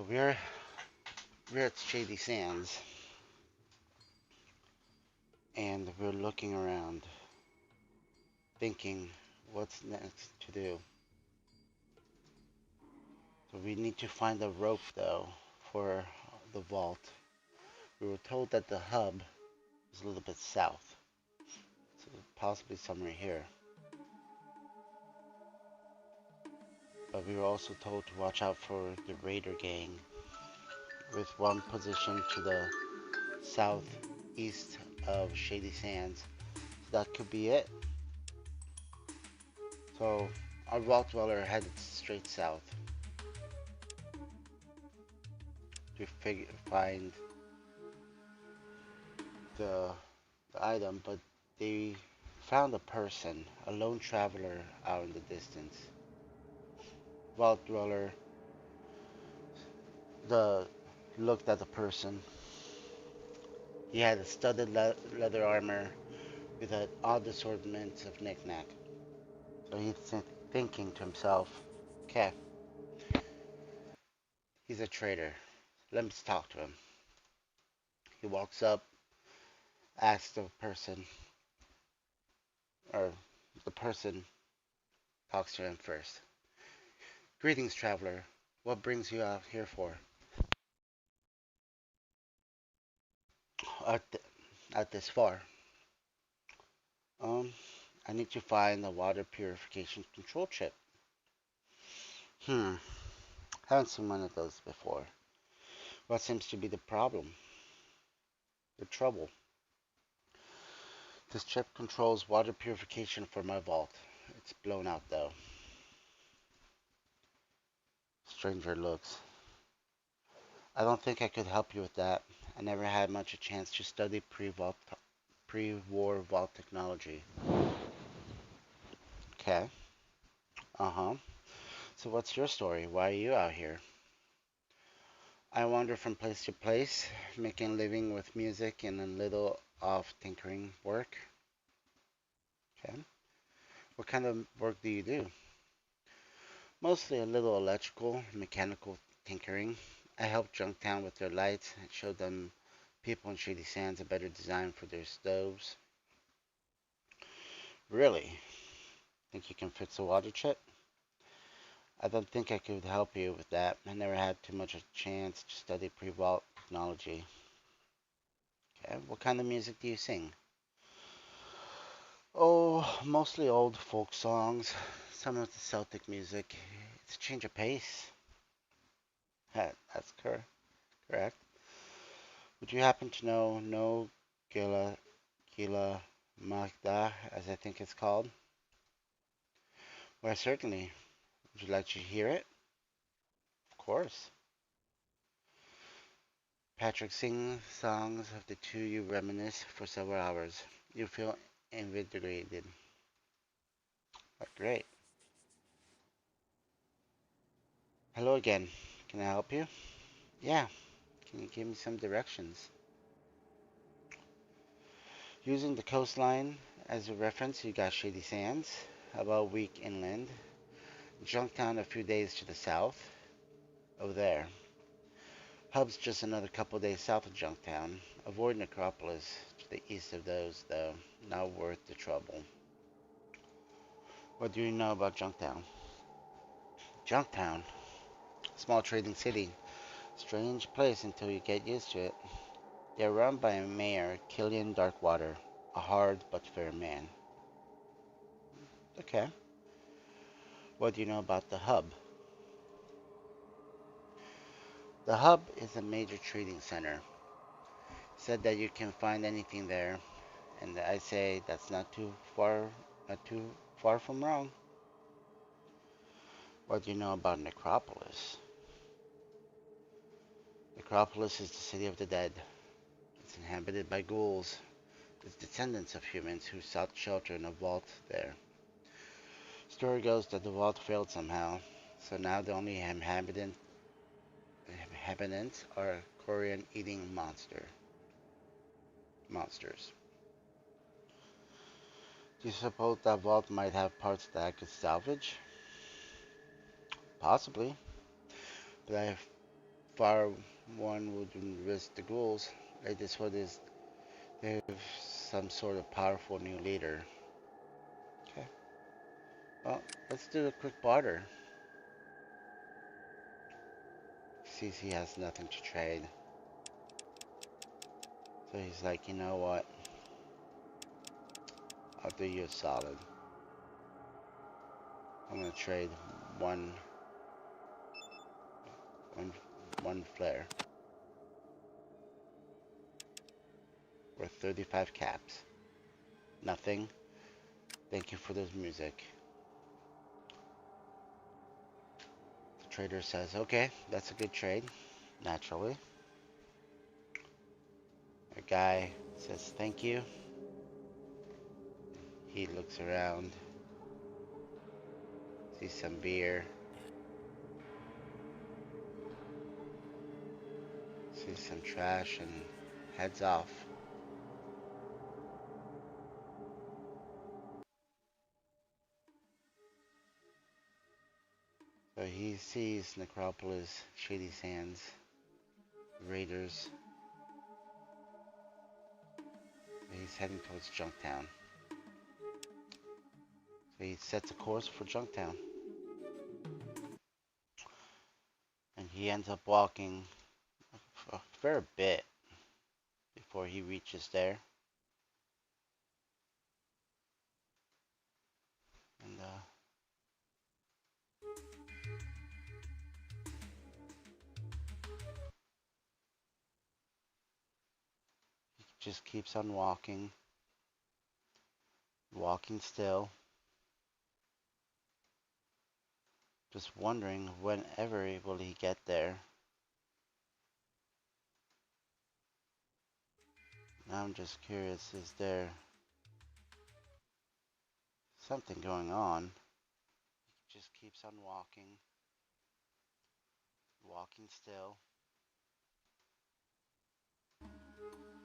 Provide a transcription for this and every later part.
So we're at Shady Sands, and we're looking around, thinking what's next to do. So we need to find a rope though for the vault. We were told that the hub is a little bit south, so possibly somewhere here. But we were also told to watch out for the raider gang, with one position to the southeast of Shady Sands. So that could be it. So our vault dweller headed straight south to find the, the item, but they found a person, a lone traveler out in the distance. Vault dweller the looked at the person. He had a studded leather armor with an odd assortment of knickknack. So he's thinking to himself, okay, he's a traitor. Let me talk to him. He walks up, asks the person, or the person talks to him first. Greetings, traveler. What brings you out here for? Out, th- out this far? Um, I need to find a water purification control chip. Hmm, haven't seen one of those before. What seems to be the problem? The trouble. This chip controls water purification for my vault. It's blown out though. Stranger looks. I don't think I could help you with that. I never had much a chance to study pre-war vault technology. Okay. Uh-huh. So what's your story? Why are you out here? I wander from place to place, making a living with music and a little of tinkering work. Okay. What kind of work do you do? Mostly a little electrical, mechanical tinkering. I helped Junktown with their lights and showed them people in Shady Sands a better design for their stoves. Really? Think you can fix a water chip? I don't think I could help you with that. I never had too much a chance to study pre-vault technology. Okay, what kind of music do you sing? Oh, mostly old folk songs, some of the Celtic music. It's a change of pace. That's correct. Would you happen to know No Gila Magda, as I think it's called? Why, certainly. Would you like to hear it? Of course. Patrick, sing songs of the two you reminisce for several hours. You feel invigorated. Great. Hello again. Can I help you? Yeah. Can you give me some directions? Using the coastline as a reference, you got Shady Sands, about a week inland. Junktown a few days to the south. Over there. Hub's just another couple days south of Junktown. Avoid Necropolis to the east of those, though. Not worth the trouble. What do you know about Junktown? Junktown? Small trading city. Strange place until you get used to it. They're run by a mayor, Killian Darkwater, a hard but fair man. Okay. What do you know about the hub? The hub is a major trading center. Said that you can find anything there, and I say that's not too far from wrong. What do you know about Necropolis? Necropolis is the city of the dead. It's inhabited by ghouls, the descendants of humans who sought shelter in a vault there. Story goes that the vault failed somehow, so now the only inhabitants are Korean eating monsters. Do you suppose that vault might have parts that I could salvage? Possibly, but I far one wouldn't risk the ghouls. Like this one is they have some sort of powerful new leader. Okay. Well, let's do a quick barter. Sees he has nothing to trade. So he's like, you know what? I'll do you a solid. I'm gonna trade one one one flare worth 35 caps. Nothing. Thank you for this music. The trader says, okay, that's a good trade. Naturally. The guy says thank you. He looks around, sees some beer, sees some trash, and heads off. So he sees Necropolis, Shady Sands, Raiders. He's heading towards Junktown. So he sets a course for Junktown. And he ends up walking a fair bit before he reaches there. And he just keeps on walking, walking still, just wondering whenever will he get there. Now I'm just curious, is there something going on? He just keeps on walking, walking still.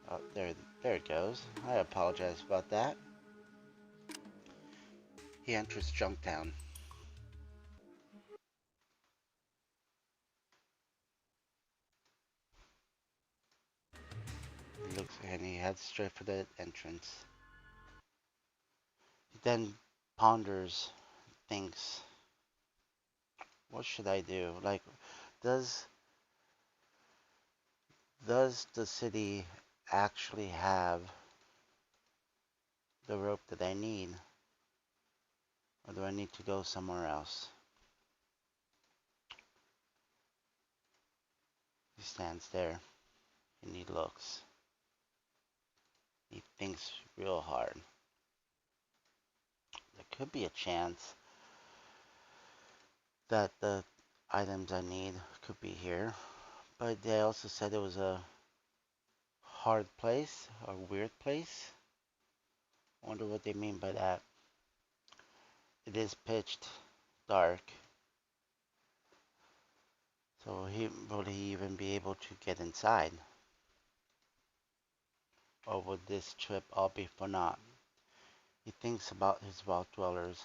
Oh, there it goes. I apologize about that. He enters Junktown. He looks and he heads straight for the entrance. He then ponders, thinks, what should I do? Like, does the city actually have the rope that I need? Or do I need to go somewhere else? He stands there and he looks. He thinks real hard. There could be a chance that the items I need could be here. But they also said it was a hard place, a weird place. I wonder what they mean by that. It is pitched dark. So will he even be able to get inside? Or would this trip all be for naught? He thinks about his vault dwellers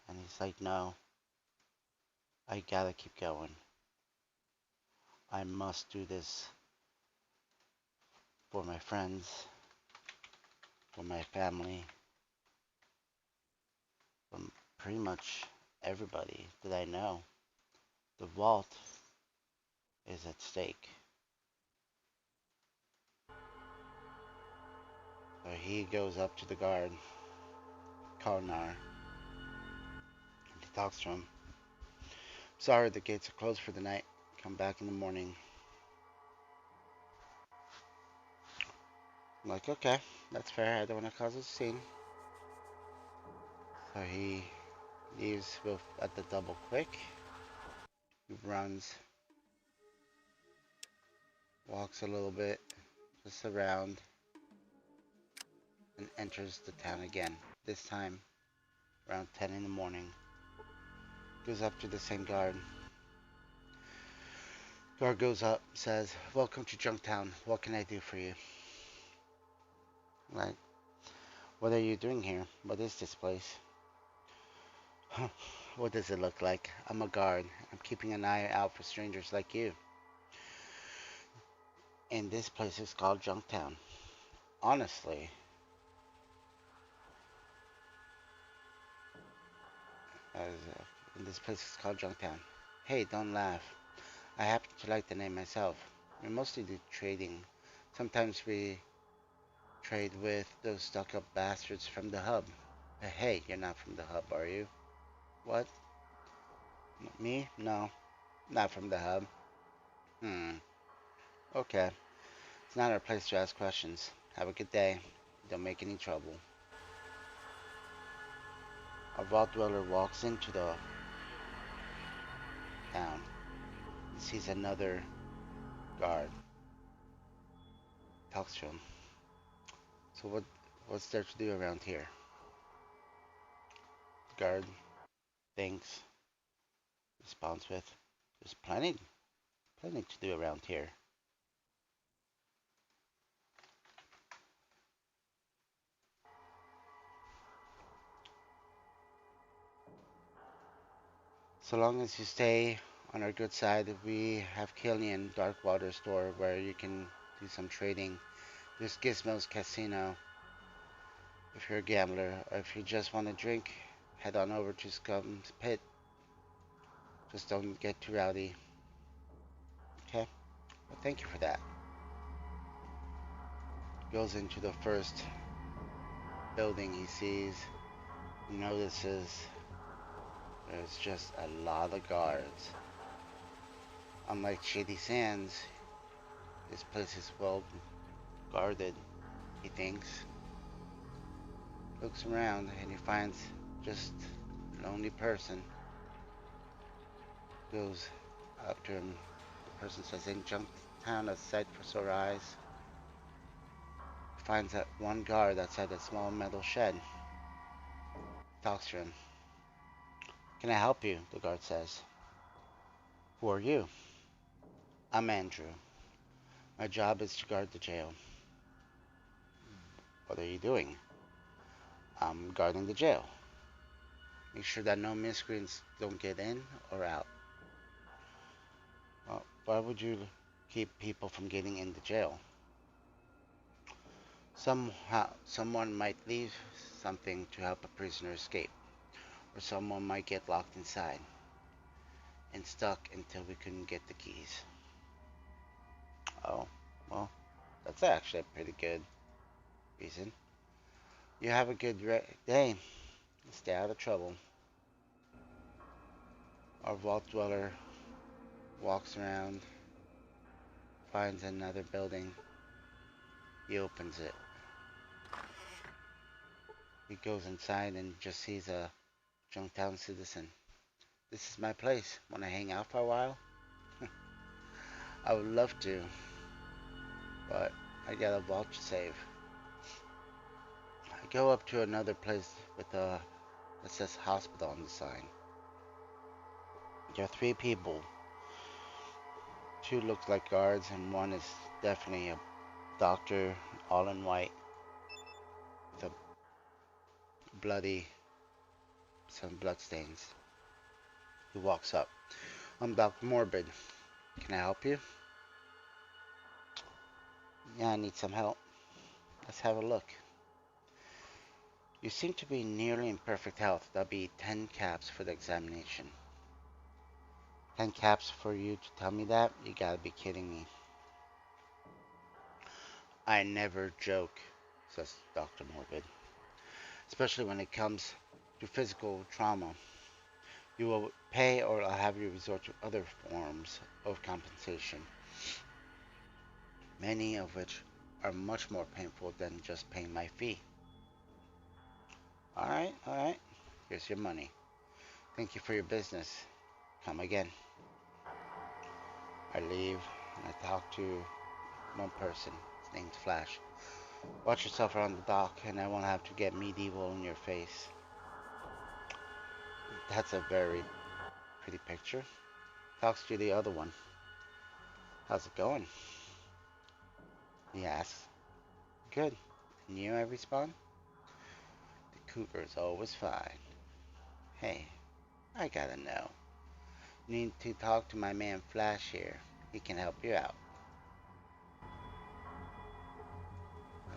and he's like, no, I gotta keep going. I must do this for my friends, for my family, for pretty much everybody that I know. The vault is at stake. So he goes up to the guard, Karnar, and he talks to him. Sorry, the gates are closed for the night. Come back in the morning. I'm like, okay, that's fair. I don't want to cause a scene. So he leaves at the double quick. He runs, walks a little bit, just around, and enters the town again. This time, around 10 in the morning. Goes up to the same guard. Guard goes up, says, welcome to Junktown. What can I do for you? Like, what are you doing here? What is this place? What does it look like? I'm a guard. I'm keeping an eye out for strangers like you. And this place is called Junktown. Honestly, as, and this place is called Junktown. Hey, don't laugh. I happen to like the name myself. We mostly do trading. Sometimes we trade with those stuck-up bastards from the hub. Hey, you're not from the hub, are you? What? Me? No, not from the hub. Hmm. Okay. It's not our place to ask questions. Have a good day. Don't make any trouble. A vault dweller walks into the town. He sees another guard. Talks to him. So what's there to do around here? The guard thinks, responds with, there's plenty to do around here. So long as you stay on our good side, we have Killian Darkwater store where you can do some trading. There's Gizmo's Casino if you're a gambler, or if you just want to drink, head on over to Scum's Pit. Just don't get too rowdy. Okay? Well, thank you for that. Goes into the first building he sees. He notices there's just a lot of guards. Unlike Shady Sands, this place is well guarded, he thinks. Looks around and he finds just a lonely person. Goes up to him. The person says, "In Junktown, a sight for sore eyes." Finds that one guard outside a small metal shed. Talks to him. "Can I help you?" the guard says. "Who are you?" "I'm Andrew. My job is to guard the jail." "What are you doing?" "I'm guarding the jail. Make sure that no miscreants don't get in or out." "Well, why would you keep people from getting into jail?" Someone might leave something to help a prisoner escape, or someone might get locked inside and stuck until we couldn't get the keys." "Oh, well, that's actually a pretty good reason." "You have a good day. Stay out of trouble." Our vault dweller walks around, finds another building. He opens it. He goes inside and just sees a Junktown citizen. "This is my place. Want to hang out for a while?" "I would love to, but I got a vault to save." I go up to another place with a that says hospital on the sign. There are three people. Two look like guards, and one is definitely a doctor, all in white, with a bloody, some bloodstains. He walks up. "I'm Dr. Morbid. Can I help you?" "Yeah, I need some help." "Let's have a look." "You seem to be nearly in perfect health. That'll be 10 caps for the examination." 10 caps for you to tell me that? You gotta be kidding me." "I never joke," says Dr. Morbid. "Especially when it comes to physical trauma. You will pay or I'll have you resort to other forms of compensation, many of which are much more painful than just paying my fee." All right. Here's your money. Thank you for your business. Come again." I leave and I talk to one person. His name's Flash. "Watch yourself around the dock and I won't have to get medieval in your face." That's a very pretty picture. Talks to the other one. "How's it going?" he asks. "Good. And you?" I respond. "The cougar's always fine." "Hey, I gotta know. You need to talk to my man Flash here. He can help you out."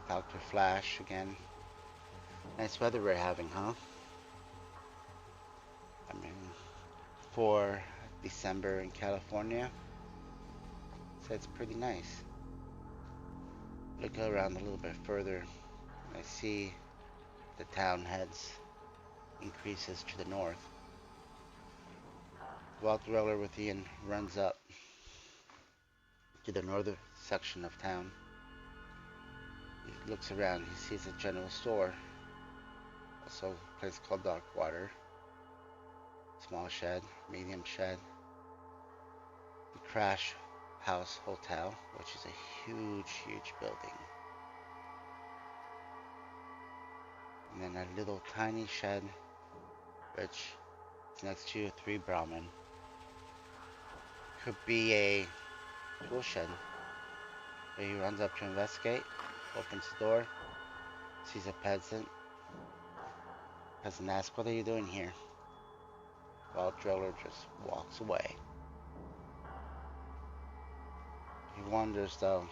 Dr. Flash again. Nice weather we're having, huh? I mean, for December in California, so it's pretty nice. Look around a little bit further. I see the town heads increases to the north. Walt Dweller with Ian runs up to the northern section of town. He looks around. He sees a general store. Also a place called Darkwater. Small shed, medium shed. The Crash House Hotel, which is a huge building. And then a little tiny shed, which is next to 3 Brahmin. Could be a tool shed. But he runs up to investigate, opens the door, sees a peasant. Peasant asks, "What are you doing here?" While Driller just walks away. He wonders though,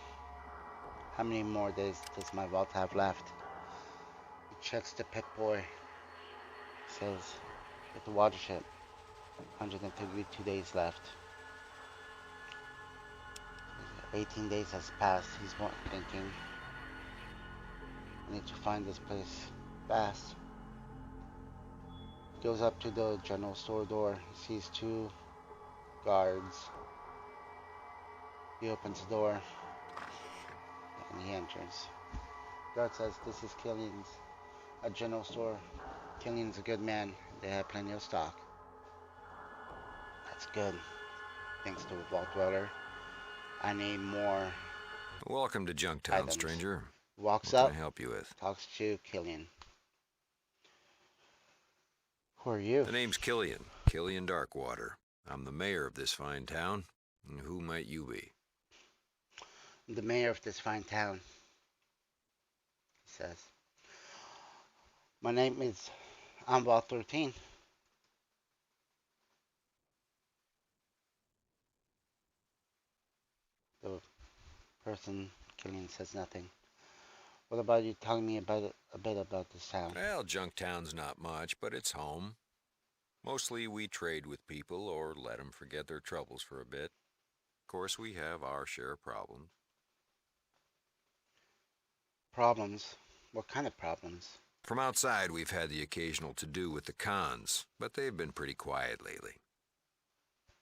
how many more days does my vault have left? He checks the pit boy. Says, with the watership, 132 days left. 18 days has passed. He's thinking, I need to find this place fast. Goes up to the general store door. He sees 2 guards. He opens the door and he enters. Guard says, "This is Killian's, a general store. Killian's a good man. They have plenty of stock." That's good. Thanks to Vault Dweller. I need more. Welcome to Junktown, items. stranger. Walks what up. Can I help you with? Talks to Killian. Who are you? The name's Killian. Killian Darkwater. I'm the mayor of this fine town. And who might you be? I'm the mayor of this fine town. He says. My name is Vault 13. The person, Killian, says nothing. What about you telling me a bit about this town? Well, Junktown's not much, but it's home. Mostly we trade with people or let them forget their troubles for a bit. Of course, we have our share of problems. Problems? What kind of problems? From outside, we've had the occasional to-do with the cons, but they've been pretty quiet lately.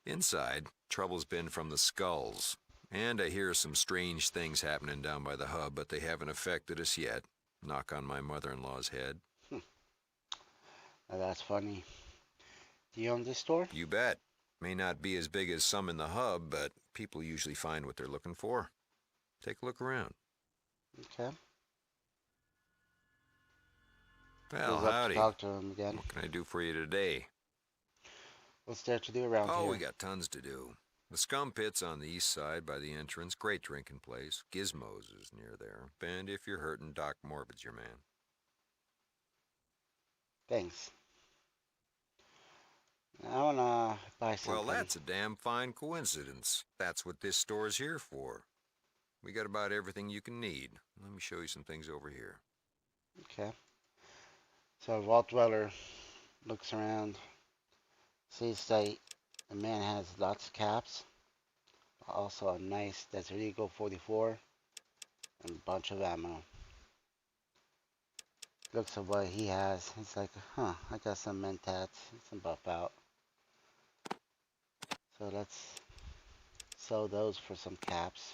Inside, trouble's been from the skulls, and I hear some strange things happening down by the hub, but they haven't affected us yet. Knock on my mother-in-law's head. Now that's funny. Do you own this store? You bet. May not be as big as some in the hub, but people usually find what they're looking for. Take a look around. Okay. Well, Goes up howdy. to talk to him again. What can I do for you today? What's there to do around here? Oh, we got tons to do. The Scum Pit's on the east side by the entrance. Great drinking place. Gizmos is near there. And if you're hurting, Doc Morbid's your man. Thanks. I wanna buy something. Well, that's a damn fine coincidence. That's what this store's here for. We got about everything you can need. Let me show you some things over here. Okay. So Vault Dweller looks around, sees that the man has lots of caps, also a nice Desert Eagle 44, and a bunch of ammo. Looks at what he has. He's like, I got some mentats, some buff out. So let's sell those for some caps.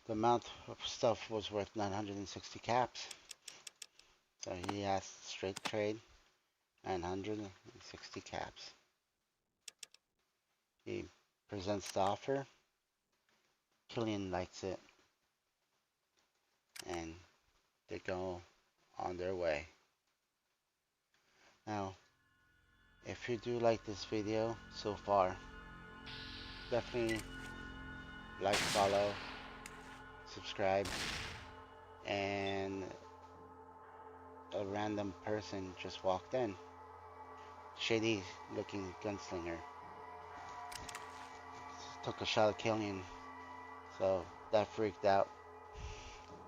The amount of stuff was worth 960 caps. So he asked straight trade, 960 caps. He presents the offer. Killian likes it. And they go on their way. Now, if you do like this video so far, definitely like, follow, subscribe, and a random person just walked in. Shady looking gunslinger. Took a shot at Killian. So that freaked out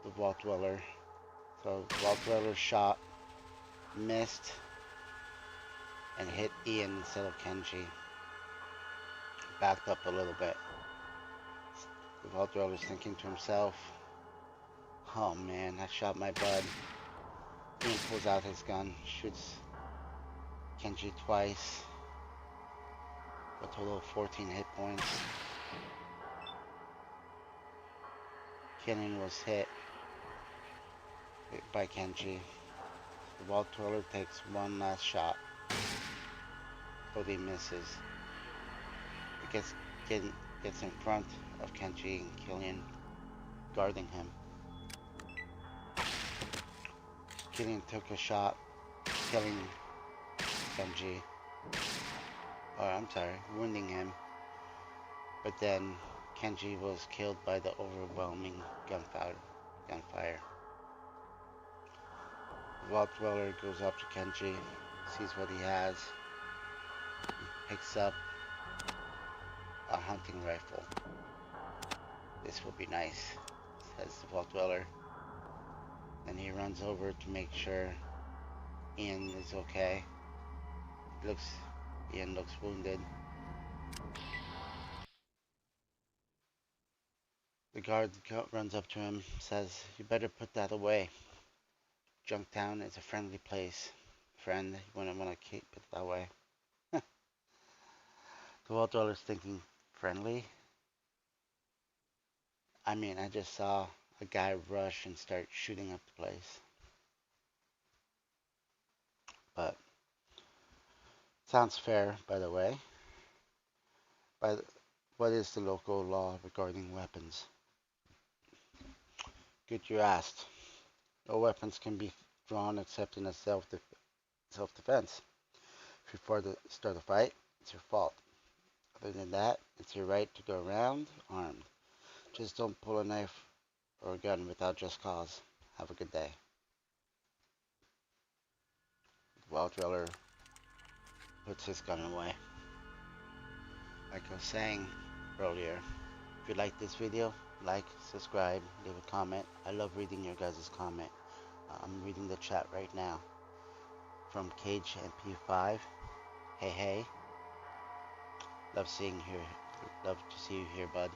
the Vault Dweller. So Vault Dweller shot, missed, and hit Ian instead of Kenji. Backed up a little bit. The Vault Dweller's thinking to himself, oh man, I shot my bud. Ian pulls out his gun, shoots Kenji twice. A total of 14 hit points. Kenan was hit by Kenji. The Vault Dweller takes one last shot. Cody misses. It gets in front of Kenji and Killian guarding him. Killian took a shot, killing Kenji. Oh, I'm sorry, wounding him. But then Kenji was killed by the overwhelming gunfire. The Vault Dweller goes up to Kenji, sees what he has, picks up a hunting rifle. This will be nice, says the Vault Dweller. Then he runs over to make sure Ian is okay. Ian looks wounded. The guard runs up to him, says, "You better put that away. Junktown is a friendly place. Friend, you wouldn't want to keep it that way." The Vault Dweller's thinking, friendly? I mean, I just saw a guy rush and start shooting up the place. But, sounds fair, by the way. But what is the local law regarding weapons? Good you asked. No weapons can be drawn except in a self-defense. If you start a fight, it's your fault. Other than that, it's your right to go around armed. Just don't pull a knife or a gun without just cause. Have a good day. The Vault Dweller puts his gun away. Like I was saying earlier, if you like this video, like, subscribe, leave a comment. I love reading your guys' comment. I'm reading the chat right now. From Cage MP5. Hey, hey. Love to see you here, bud.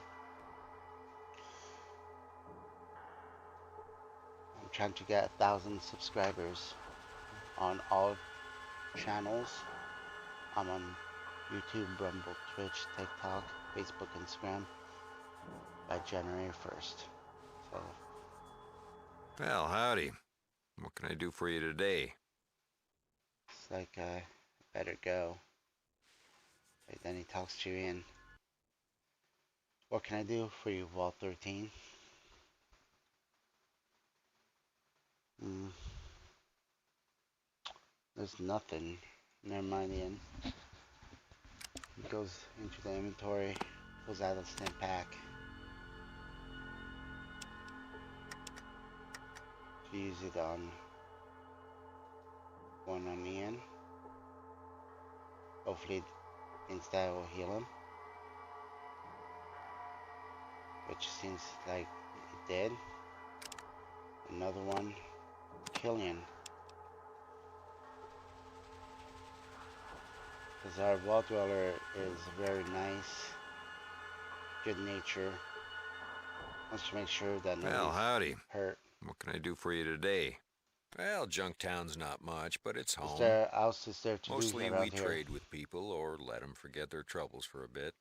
I'm trying to get 1,000 subscribers on all channels. I'm on YouTube, Rumble, Twitch, TikTok, Facebook, Instagram by January 1st. So, Well, howdy. What can I do for you today? it's like I better go. But then he talks to you in. What can I do for you, Vault 13? There's nothing. Never mind, Ian. He goes into the inventory, pulls out a stim pack to use it on one on Ian. Hopefully, instead will heal him, which seems like it did. Another one, Killian. Because our Vault Dweller is very nice, good nature, wants to make sure that Well, nobody's howdy. hurt. What can I do for you today? Well, Junktown's not much, but it's home. What else is there to Mostly do around we here? trade with people or let them forget their troubles for a bit.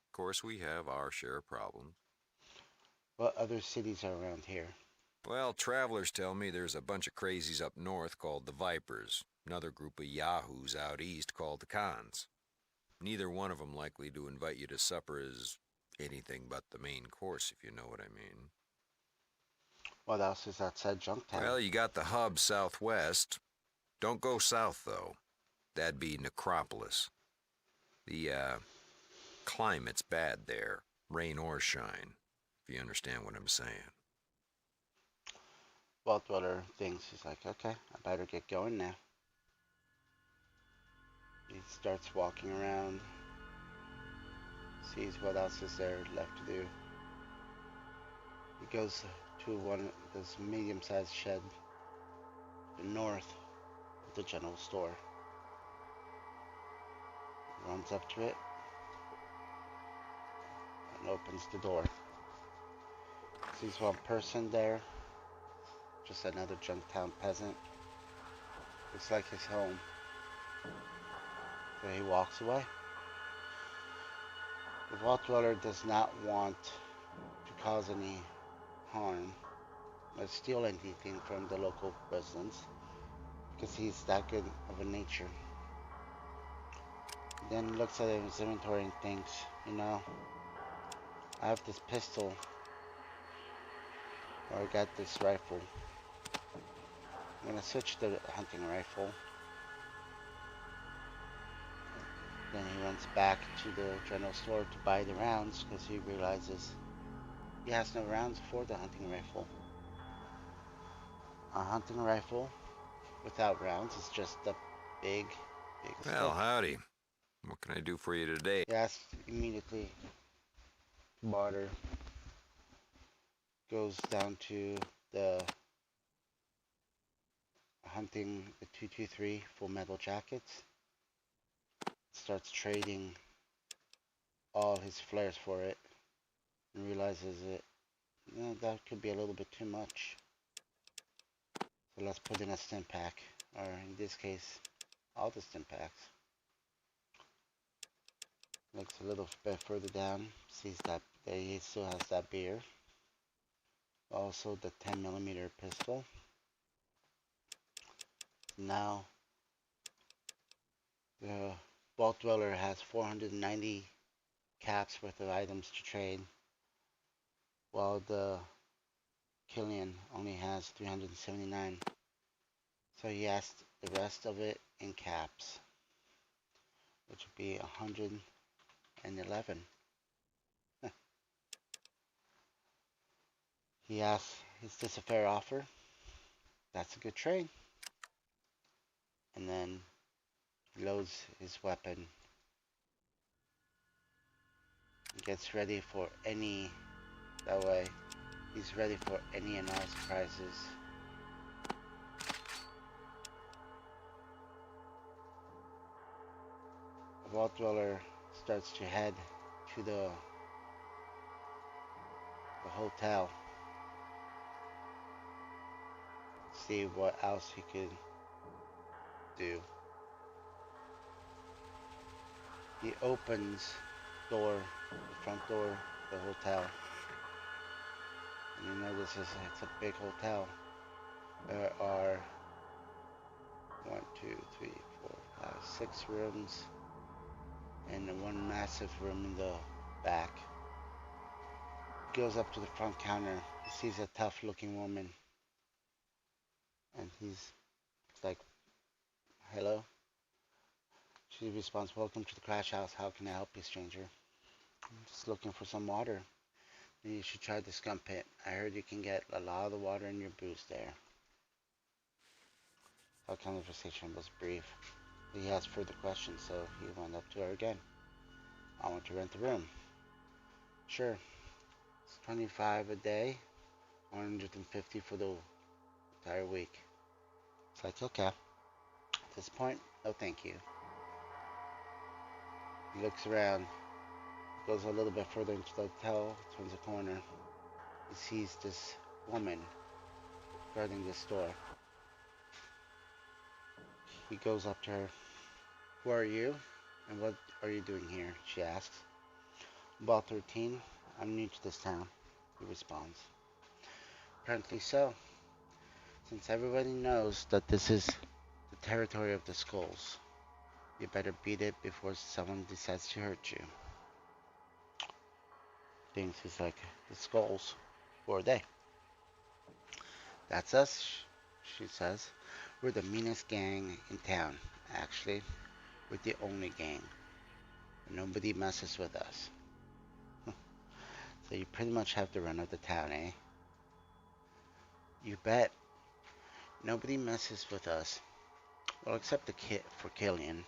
Of course, we have our share of problems. What other cities are around here? Well, travelers tell me there's a bunch of crazies up north called the Vipers, another group of yahoos out east called the Cons. Neither one of them likely to invite you to supper as anything but the main course, if you know what I mean. What else is outside Junktown? Well, you got the hub southwest. Don't go south, though. That'd be Necropolis. The, climate's bad there, rain or shine, if you understand what I'm saying. Vault Dweller thinks, he's like, okay, I better get going now. He starts walking around, sees what else is there left to do. He goes to one this medium-sized shed north of the general store. Runs up to it and opens the door. Sees one person there, just another Junktown peasant. Looks like his home. So he walks away. The Vault Dweller does not want to cause any harm or steal anything from the local residents because he's that good of a nature. He then looks at his inventory and thinks, you know, I have this pistol, or I got this rifle. I'm gonna switch to the hunting rifle. Then he runs back to the general store to buy the rounds because he realizes he has no rounds for the hunting rifle. A hunting rifle without rounds is just a big Well, stick. howdy. What can I do for you today? He asks immediately. Barter goes down to the hunting the 223 full metal jackets. Starts trading all his flares for it and realizes that could be a little bit too much. So let's put in a stim pack, or in this case, all the stim packs. Looks a little bit further down, sees that he still has that beer. Also the 10mm pistol. Now the Vault Dweller has 490 caps worth of items to trade, while the Killian only has 379. So he asked the rest of it in caps, which would be 111. He asks, is this a fair offer? That's a good trade. And then he loads his weapon. He gets ready for any, that way, he's ready for any and all surprises. The Vault Dweller starts to head to the hotel. See what else he could do. He opens the front door of the hotel. And you notice it's a big hotel. There are 1, 2, 3, 4, 5, 6 rooms and one massive room in the back. He goes up to the front counter. He sees a tough looking woman. And he's like, hello? She responds, welcome to the Crash House. How can I help you, stranger? I'm just looking for some water. You should try the scum pit. I heard you can get a lot of the water in your booze there. Our conversation was brief. He asked further questions, so he went up to her again. I want to rent the room. Sure. It's 25 a day, 150 for the entire week. It's like, okay. At this point, no thank you. He looks around, goes a little bit further into the hotel, turns a corner. He sees this woman guarding this door. He goes up to her. Who are you? And what are you doing here? She asks. About 13. I'm new to this town, he responds. Apparently so, since everybody knows that this is the territory of the skulls. You better beat it before someone decides to hurt you. Thinks he's like, the skulls? Who are they? That's us, she says. We're the meanest gang in town, actually. We're the only gang. Nobody messes with us. So you pretty much have the run of the town, eh? You bet. Nobody messes with us. Well, except the kid for Killian.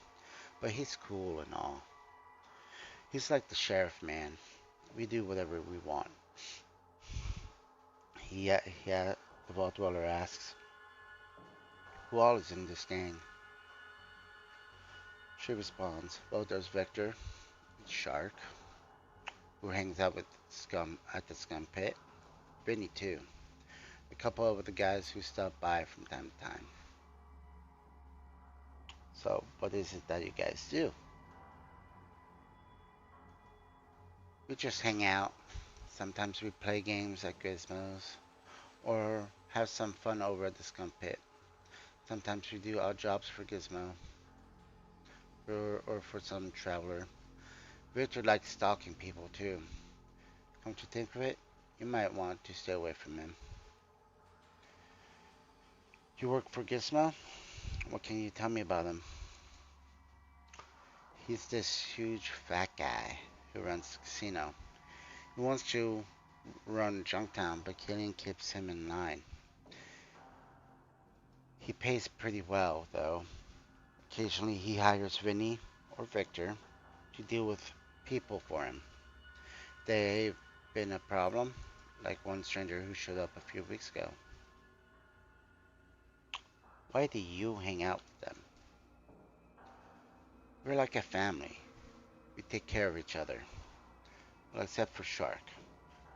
But he's cool and all. He's like the sheriff, man. We do whatever we want. Yeah, the Vault Dweller asks, who all is in this gang? She responds, well, there's Victor, Shark, who hangs out with Scum at the Scum Pit, Vinny too, a couple of the guys who stop by from time to time. So, what is it that you guys do? We just hang out. Sometimes we play games at Gizmos, or have some fun over at the Scum Pit. Sometimes we do odd jobs for Gizmo, or for some traveler. Victor likes stalking people too. Come to think of it, you might want to stay away from him. You work for Gizmo? What can you tell me about him? He's this huge fat guy who runs the casino. He wants to run Junktown, but Killian keeps him in line. He pays pretty well, though. Occasionally he hires Vinny or Victor to deal with people for him. They've been a problem, like one stranger who showed up a few weeks ago. Why do you hang out with them? We're like a family. We take care of each other. Well, except for Shark,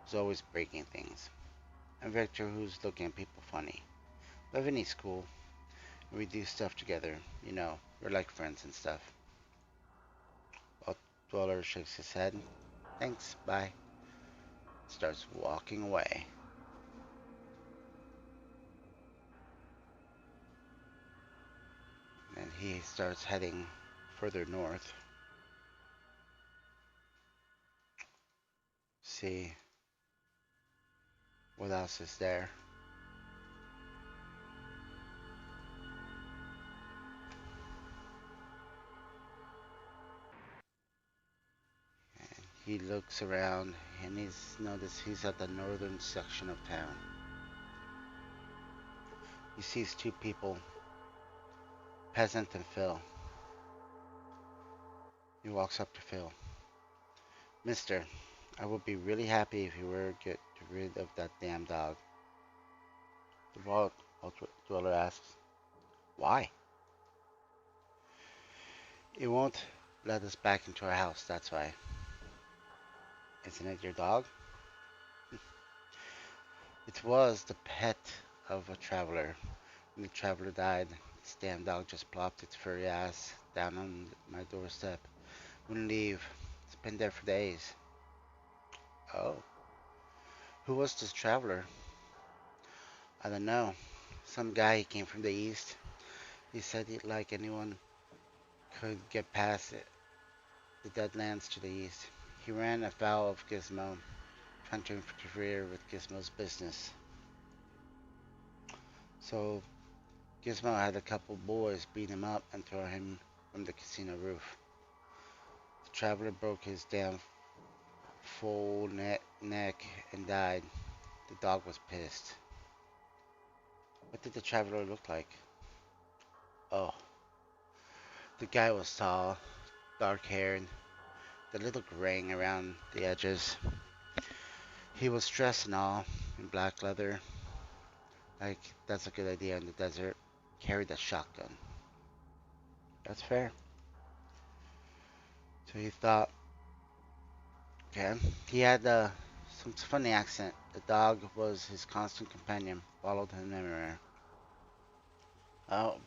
who's always breaking things. And Victor, who's looking at people funny. But Vinny's cool. And we do stuff together. We're like friends and stuff. While Dweller shakes his head. Thanks, bye. Starts walking away. And he starts heading further north. See what else is there. He looks around and he's noticed he's at the northern section of town. He sees two people, Peasant and Phil. He walks up to Phil. Mister, I would be really happy if you were to get rid of that damn dog. The vault dweller asks, why? It won't let us back into our house, that's why. Isn't it your dog? It was the pet of a traveler. When the traveler died, this damn dog just plopped its furry ass down on my doorstep. Wouldn't leave. It's been there for days. Oh. Who was this traveler? I don't know. Some guy who came from the east. He said he'd like anyone could get past it, the Deadlands to the east. He ran afoul of Gizmo, trying to interfere with Gizmo's business. So Gizmo had a couple boys beat him up and throw him from the casino roof. The traveler broke his damn full neck and died. The dog was pissed. What did the traveler look like? Oh, the guy was tall, dark haired, the little graying around the edges. He was dressed and all in black leather. Like, that's a good idea in the desert. Carried a shotgun. That's fair. So he thought, okay. He had some funny accent. The dog was his constant companion, followed him everywhere.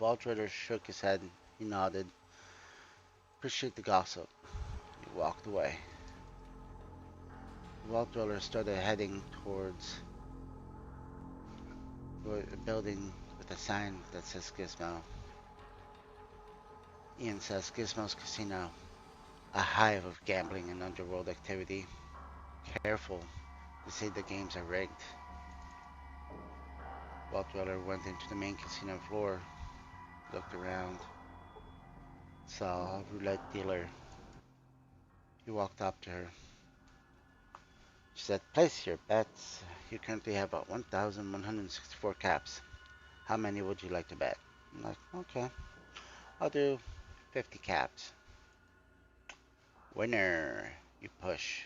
Valtrader shook his head. He nodded. Appreciate the gossip. He walked away. The Vault Dweller started heading towards a building with a sign that says Gizmo. Ian says Gizmo's Casino, a hive of gambling and underworld activity. Careful, they say the games are rigged. Vault Dweller went into the main casino floor, looked around, saw a roulette dealer. He walked up to her. She said, place your bets. You currently have about 1,164 caps. How many would you like to bet? I'm like, okay, I'll do 50 caps. Winner. You push.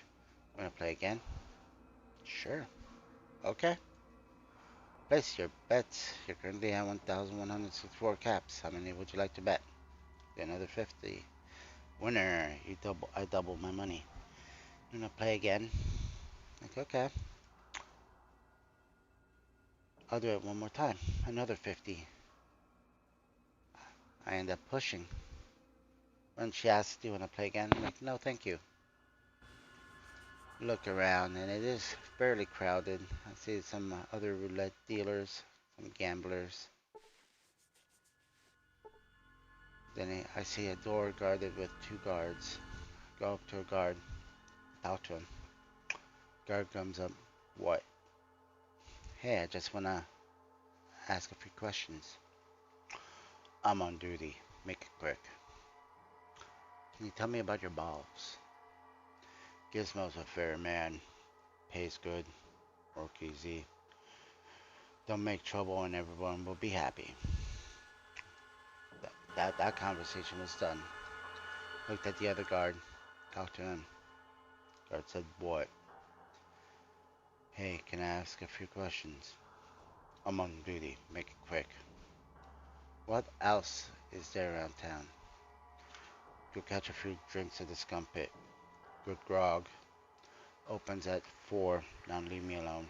Wanna play again? Sure. Okay. Place your bets. You're currently at 1,164 caps. How many would you like to bet? Another 50. Winner. I double my money. You wanna play again? Like, okay. I'll do it one more time. Another 50. I end up pushing. When she asks, do you wanna play again? I'm like, no, thank you. Look around, and it is fairly crowded. I see some other roulette dealers, some gamblers. Then I see a door guarded with two guards. Go up to a guard, talk to him. Guard comes up. What? Hey, I just wanna ask a few questions. I'm on duty. Make it quick. Can you tell me about your balls? Gizmo's a fair man. Pays good. Work easy. Don't make trouble and everyone will be happy. That conversation was done. Looked at the other guard. Talked to him. Guard said, what? Hey, can I ask a few questions? I'm on duty. Make it quick. What else is there around town? Go catch a few drinks at the scum pit. Good grog. Opens at 4. Now leave me alone.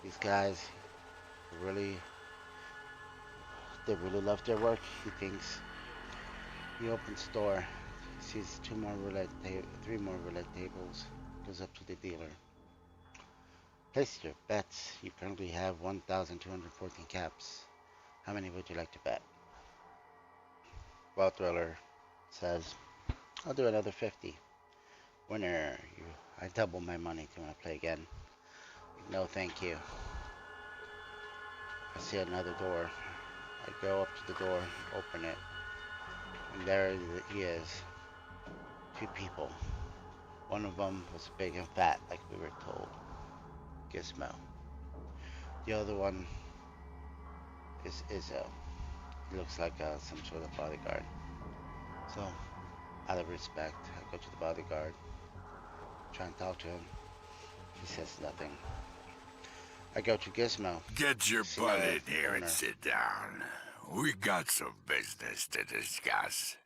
These guys really, they really love their work, he thinks. He opens the door. Sees three more roulette tables. Goes up to the dealer. Place your bets. You currently have 1,214 caps. How many would you like to bet? Well, Thriller says, I'll do another 50. Winner, I double my money. Do you want to play again? No, thank you. I see another door. I go up to the door, open it, and there he is. Two people. One of them was big and fat, like we were told. Gizmo. The other one is Izzo. He looks like some sort of bodyguard. So, out of respect, I go to the bodyguard, try and talk to him. He says nothing. I go to Gizmo. Get your butt in here and sit down. We got some business to discuss.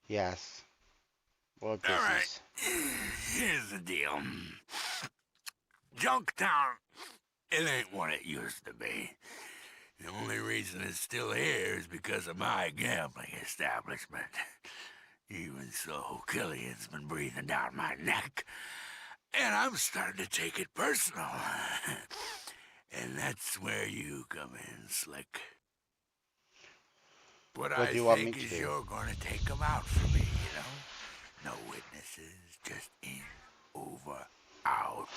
Yes. What business? All right. Here's the deal. Junktown, it ain't what it used to be. The only reason it's still here is because of my gambling establishment. Even so, Killian's been breathing down my neck. And I'm starting to take it personal. And that's where you come in, Slick. What I do you want me think to is do? you're gonna take them out for me, you know? No witnesses, just in, over, out.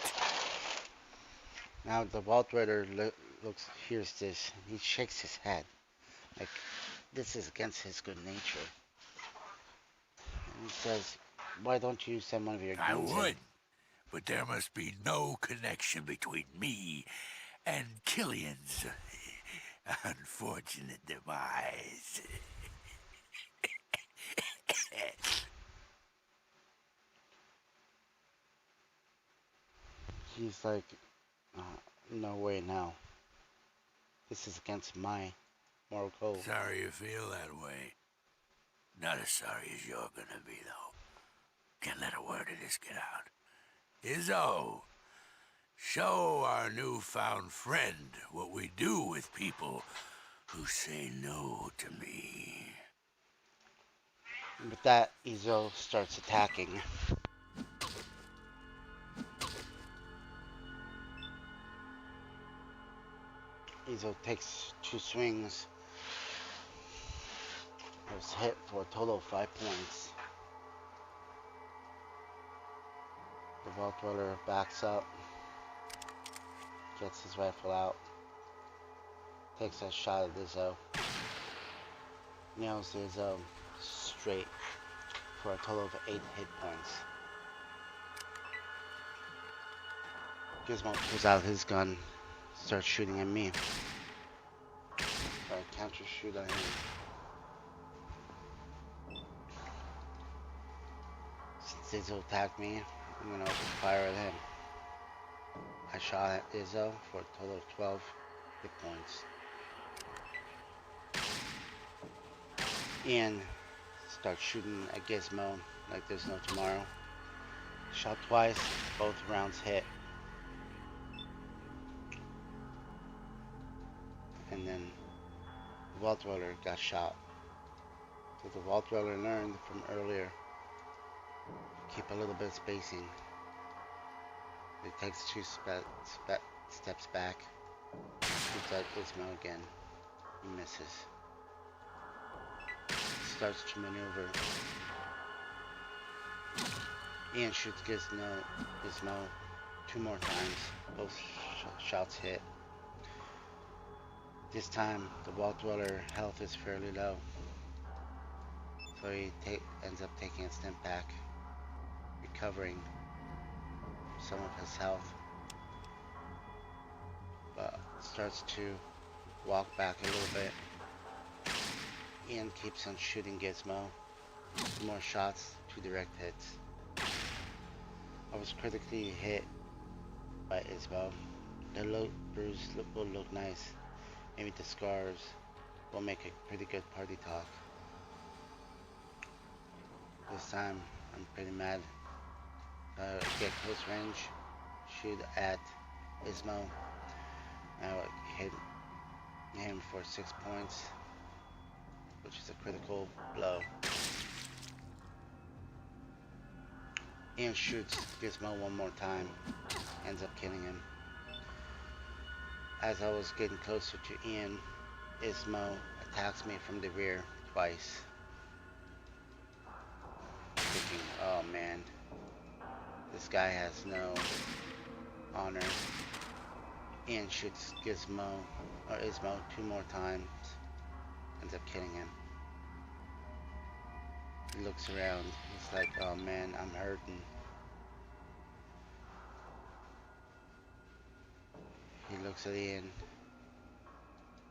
Now the Vault Raider hears this, and he shakes his head. Like, this is against his good nature. And he says, why don't you send one of your I goons in? would, but there must be no connection between me and Killian's unfortunate demise. He's like, no way now. This is against my moral code. Sorry you feel that way. Not as sorry as you're gonna be, though. Can't let a word of this get out. Izzo, show our newfound friend what we do with people who say no to me. With that, Izzo starts attacking. Izzo takes 2 swings. I was hit for a total of 5 points. The Vault Dweller backs up, gets his rifle out, takes a shot at Izzo, nails Izzo straight for a total of 8 hit points. Gizmo pulls out his gun, starts shooting at me. I counter shoot at him. Since Izzo attacked me, I'm gonna open fire at him. I shot at Izzo for a total of 12 hit points. Ian starts shooting at Gizmo like there's no tomorrow. Shot twice, both rounds hit. And then the Vault Dweller got shot. So the Vault Dweller learned from earlier, keep a little bit of spacing. It takes 2 steps back. Shoots at Gizmo again. He misses. Starts to maneuver. Ian shoots Gizmo 2 more times. Both shots hit. This time, the Vault Dweller health is fairly low. So he ends up taking a step back, recovering some of his health. But starts to walk back a little bit. Ian keeps on shooting Gizmo. 2 more shots, 2 direct hits. I was critically hit by Ismo. The bruise will look nice. Maybe the scars will make a pretty good party talk. This time, I'm pretty mad. Get close range, shoot at Ismo. I hit him for 6 points, which is a critical blow. Ian shoots Gizmo 1 more time, ends up killing him. As I was getting closer to Ian, Ismo attacks me from the rear twice. Thinking, oh man, this guy has no honor. Ian shoots Ismo 2 more times, ends up killing him. He looks around, he's like, oh man, I'm hurting. He looks at Ian.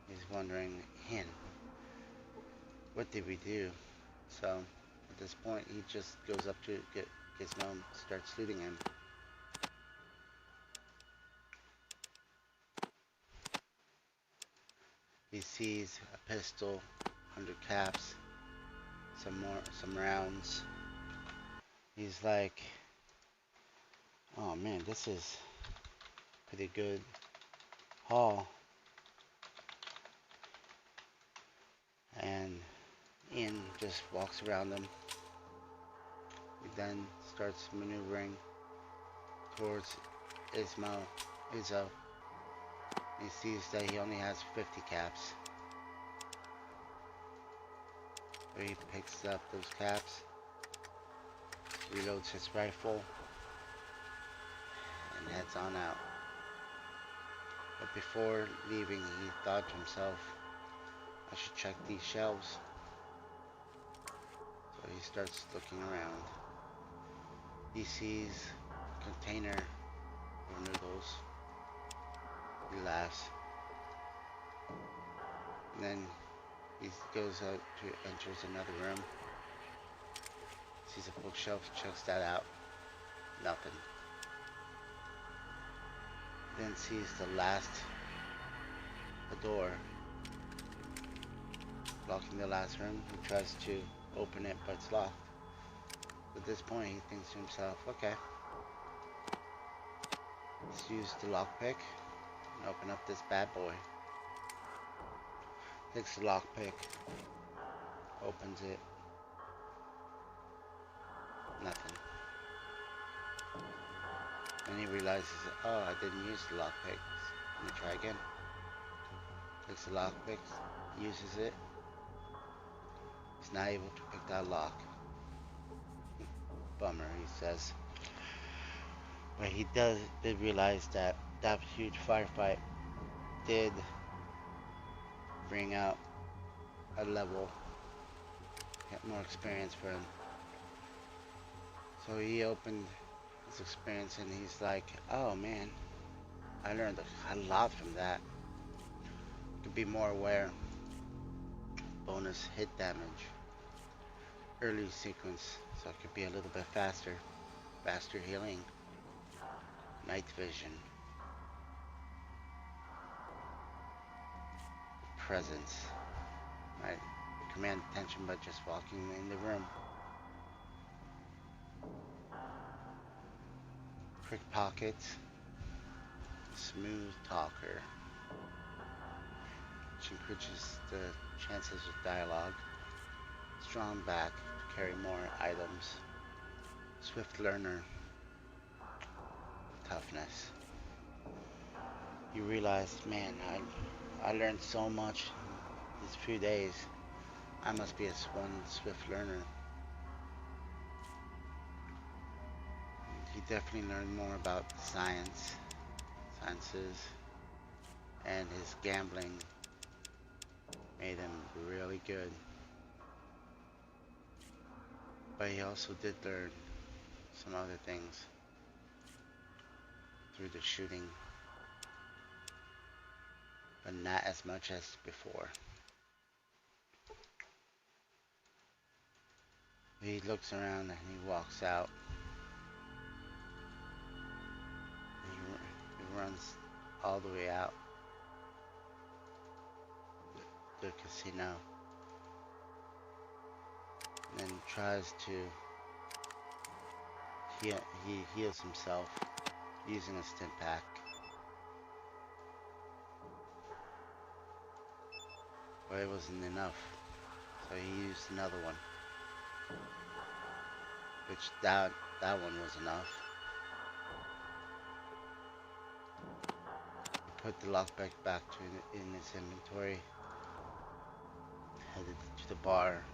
He's wondering, Ian, what did we do? So, at this point, he just goes up to Gizmo and starts shooting him. He sees a pistol, 100 caps, some rounds. He's like, oh man, this is pretty good haul. And Ian just walks around him. He then starts maneuvering towards Izzo. He sees that he only has 50 caps. So he picks up those caps, reloads his rifle, and heads on out. But before leaving, he thought to himself, I should check these shelves. So he starts looking around. He sees a container of noodles. He laughs. And then he goes out to enters another room. Sees a bookshelf, checks that out. Nothing. Then sees the door blocking the last room. He tries to open it, but it's locked. At this point, he thinks to himself, okay, let's use the lockpick and open up this bad boy. Takes the lockpick, opens it, nothing. Then he realizes, oh, I didn't use the lockpick. Let me try again. Takes the lockpick, uses it. He's not able to pick that lock. Bummer, he says. But he did realize that that huge firefight did bring out a level, get more experience for him. So he opened his experience and he's like, oh man, I learned a lot from that. Could be more aware. Bonus hit damage. Early sequence, so it could be a little bit faster. Faster healing. Night vision. presence might command attention by just walking in the room. Quick pockets, smooth talker, which increases the chances of dialogue. Strong back to carry more items. Swift learner, toughness. You realize, man, I learned so much in these few days. I must be one swift learner. He definitely learned more about sciences, and his gambling made him really good. But he also did learn some other things through the shooting, but not as much as before. He looks around and he walks out. He runs all the way out the casino and then tries to he heals himself using a stim pack. But it wasn't enough, so he used another one, which that one was enough. He put the lockpick back in his inventory, headed to the bar,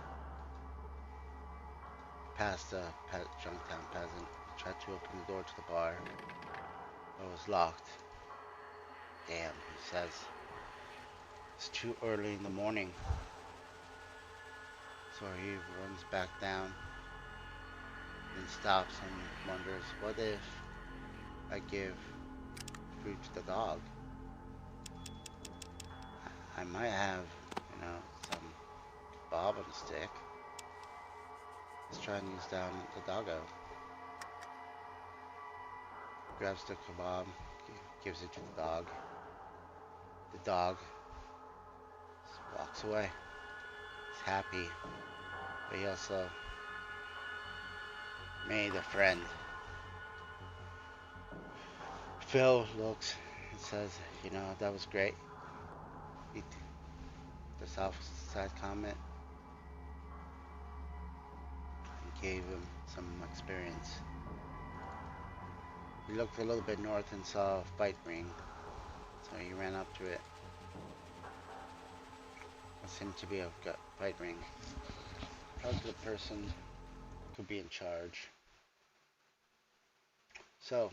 past a Junktown peasant. He tried to open the door to the bar, but it was locked. Damn, he says. It's too early in the morning. So he runs back down and stops and wonders, what if I give food to the dog? I might have, some kebab on a stick. Let's try and use down the doggo. Grabs the kebab, gives it to the dog. The dog walks away. He's happy, but he also made a friend. Phil looks and says, that was great. The south side comment and gave him some experience. He looked a little bit north and saw a fight ring, so he ran up to it. It seemed to be a fight ring. Talked to the person who could be in charge. So,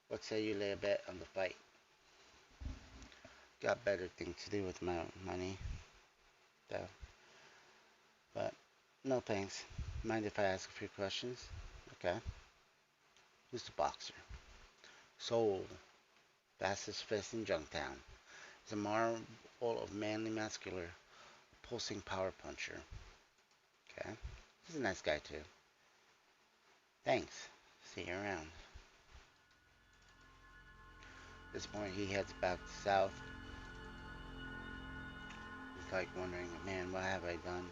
what say you lay a bet on the fight? Got better things to do with my money, though. But, no thanks. Mind if I ask a few questions? Okay. Who's the boxer? Soul. Fastest fist in Junktown. He's a marvel of manly muscular, pulsing power puncher. Okay. He's a nice guy, too. Thanks. See you around. At this point, he heads back south. He's like wondering, man, what have I done?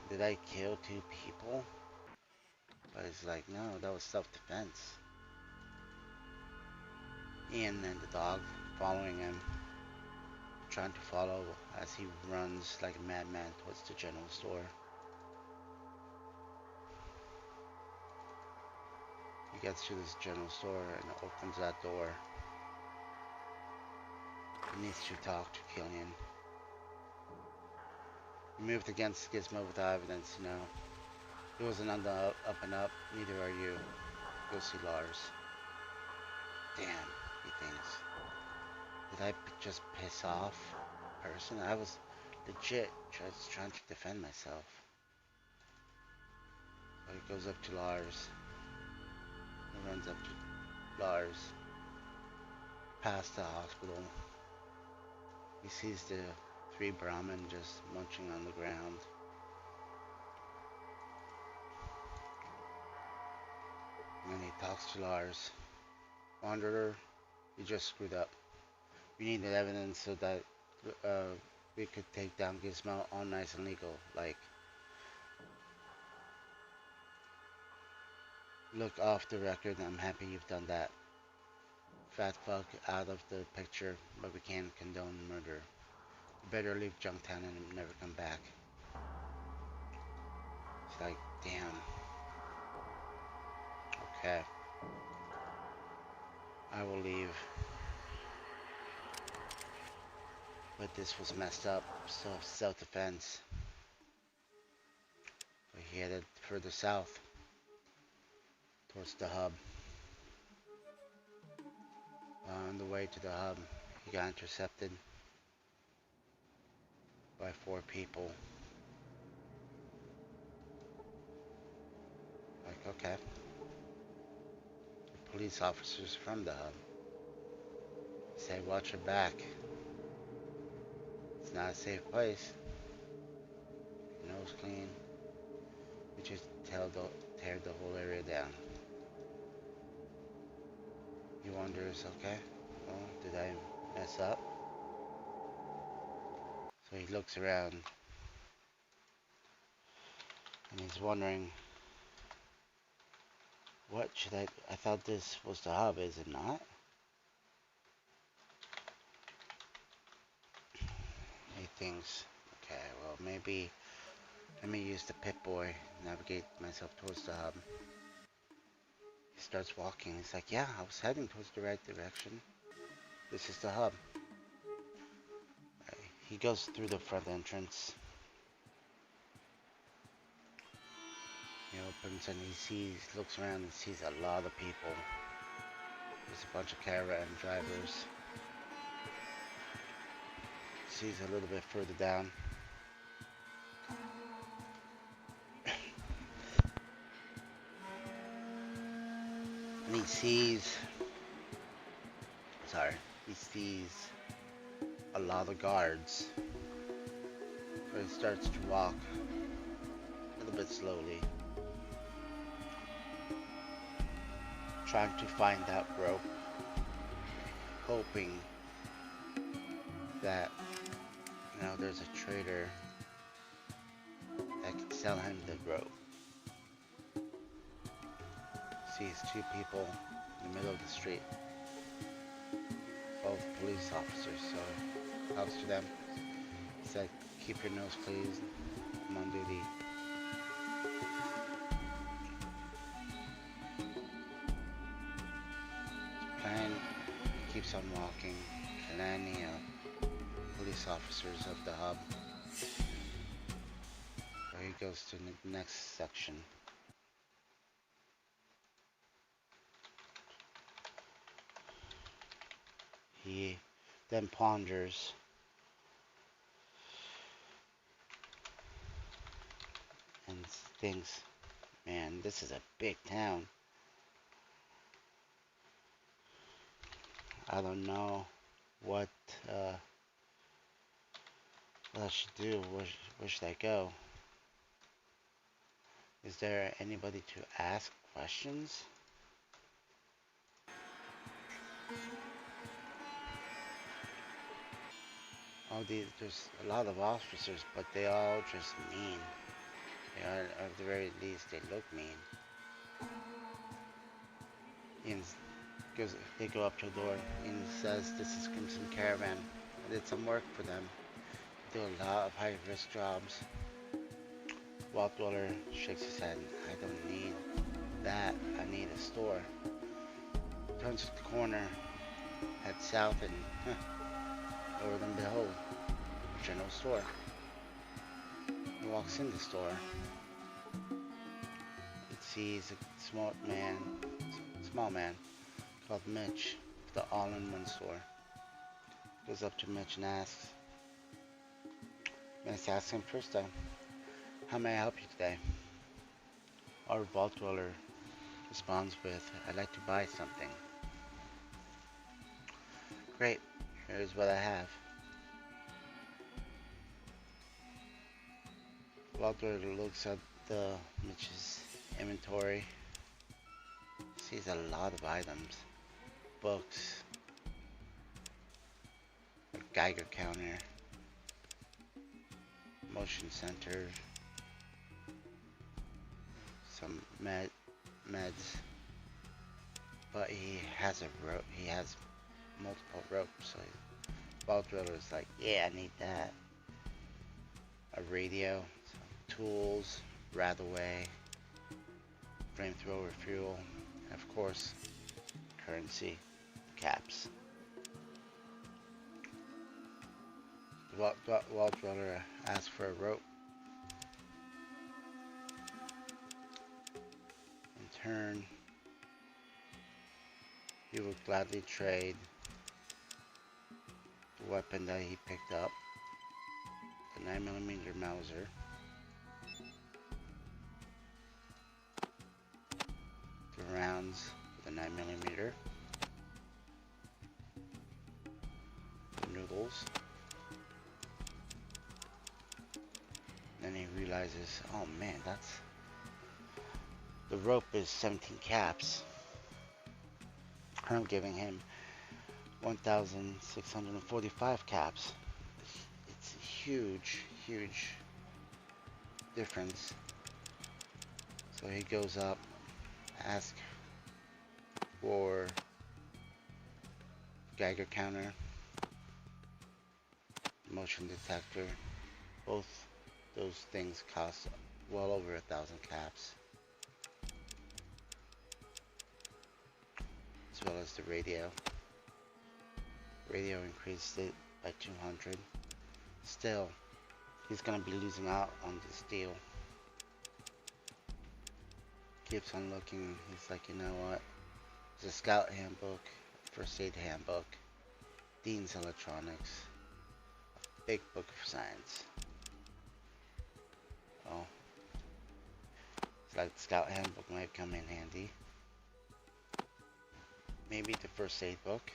Did I kill 2 people? But it's like, no, that was self-defense. Ian and the dog following him, trying to follow as he runs like a madman towards the general store. He gets to this general store and opens that door. He needs to talk to Killian. You moved against Gizmo without evidence, He wasn't on the up and up, neither are you. Go see Lars. Damn, he thinks. Did I just piss off a person? I was legit just trying to defend myself. So he goes up to Lars. He runs up to Lars. Past the hospital. He sees the 3 Brahmin just munching on the ground. And then he talks to Lars. Wanderer, you just screwed up. We needed evidence so that uh, we could take down Gizmo all nice and legal. Like, look off the record. I'm happy you've done that. Fat fuck out of the picture, but we can't condone murder. You better leave Junktown and never come back. It's like, damn. Okay. I will leave. But this was messed up, so self-defense. We headed further south, towards the hub. On the way to the hub, he got intercepted by 4 people. Like, okay. The police officers from the hub. Say, watch your back. It's not a safe place. Nose clean. We just tear the whole area down. He wonders, okay, well, did I mess up? So he looks around and he's wondering, what should I thought this was the hub, is it not? He thinks, okay, well, maybe let me use the Pip-Boy, navigate myself towards the hub. He starts walking. He's like, yeah, I was heading towards the right direction. This is the hub. He goes through the front entrance. He opens and looks around and sees a lot of people. There's a bunch of caravan drivers. Sees a little bit further down. And he sees a lot of guards. So he starts to walk a little bit slowly, trying to find that rope, hoping that, there's a trader that can sell him the rope. Sees 2 people in the middle of the street, both police officers, so talks to them. Said, keep your nose please, I'm on duty. Plan keeps on walking, landing police officers of the hub. Where he goes to the next section. He then ponders and thinks, man, this is a big town. I don't know what I should do. Where should I go? Is there anybody to ask questions? There's a lot of officers, but they all just mean. At the very least, they look mean. They go up to the door. Ian says, this is Crimson Caravan. I did some work for them. Do a lot of high-risk jobs. Walt Dweller shakes his head. I don't need that. I need a store. Turns to the corner, heads south, and lo and behold, a general store. He walks in the store. He sees a small man called Mitch, the all-in-one store. Goes up to Mitch and asks. Mitch asks him first time, how may I help you today? Our vault dweller responds with, I'd like to buy something. Great, here's what I have. Vault dweller looks at Mitch's inventory. Sees a lot of items. Books. Geiger counter, motion sensor, some meds, but he has a rope. He has multiple ropes, so Vault Dweller's like, yeah, I need that. A radio, some tools, Rathaway, flamethrower fuel, and of course, currency, caps. The Vault Dweller asks for a rope. In turn, he would gladly trade the weapon that he picked up, the 9mm Mauser, the rounds for the 9mm, the noodles. Then he realizes, oh man, the rope is 17 caps. I'm giving him 1,645 caps. It's a huge, huge difference. So he goes up, asks for Geiger counter, motion detector. Both those things cost well over 1,000 caps. As well as the radio. Radio increased it by 200. Still, he's gonna be losing out on this deal. Keeps on looking. He's like, you know what? There's a scout handbook, first aid handbook, Dean's electronics, a big book of science. Oh, it's like the scout handbook might come in handy. Maybe the first aid book.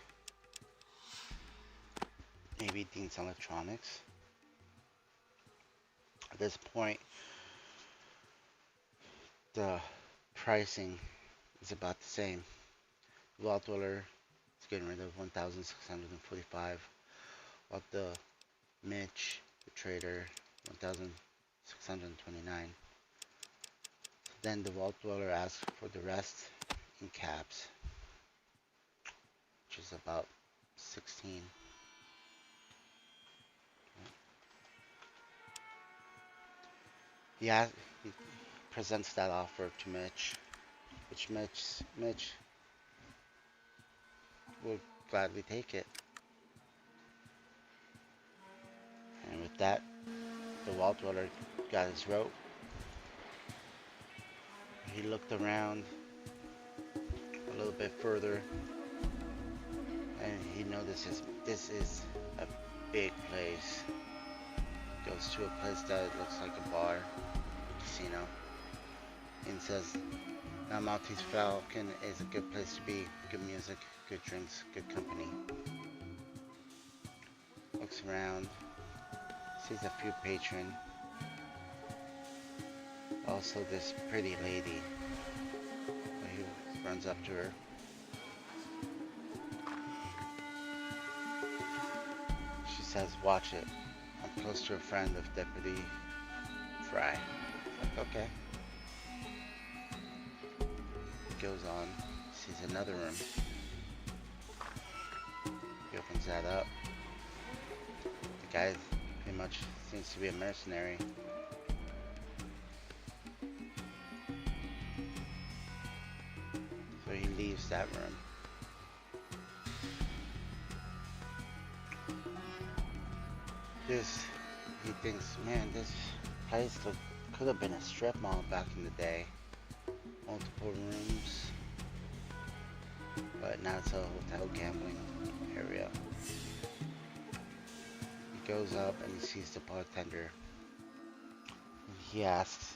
Maybe Dean's electronics. At this point, the pricing is about the same. Vault Dweller is getting rid of 1,645, while the Mitch, the trader, 1,629. Then the Vault Dweller asks for the rest in caps, which is about 16. He presents that offer to Mitch, which Mitch will gladly take it. And with that, the Vault Dweller got his rope. He looked around a little bit further, and he notices this is a big place. Goes to a place that looks like a bar, casino, and says, now Mon-Thu's Falcon is a good place to be. Good music, good drinks, good company. Looks around, sees a few patrons. Also this pretty lady. He runs up to her. She says, watch it. I'm close to a friend of Deputy Fry. Like, okay. Goes on, sees another room. He opens that up. The guy pretty much seems to be a mercenary. So he leaves that room. He thinks, man, this place could have been a strip mall back in the day. Multiple rooms, but now it's a hotel gambling area. He goes up and he sees the bartender. She asks,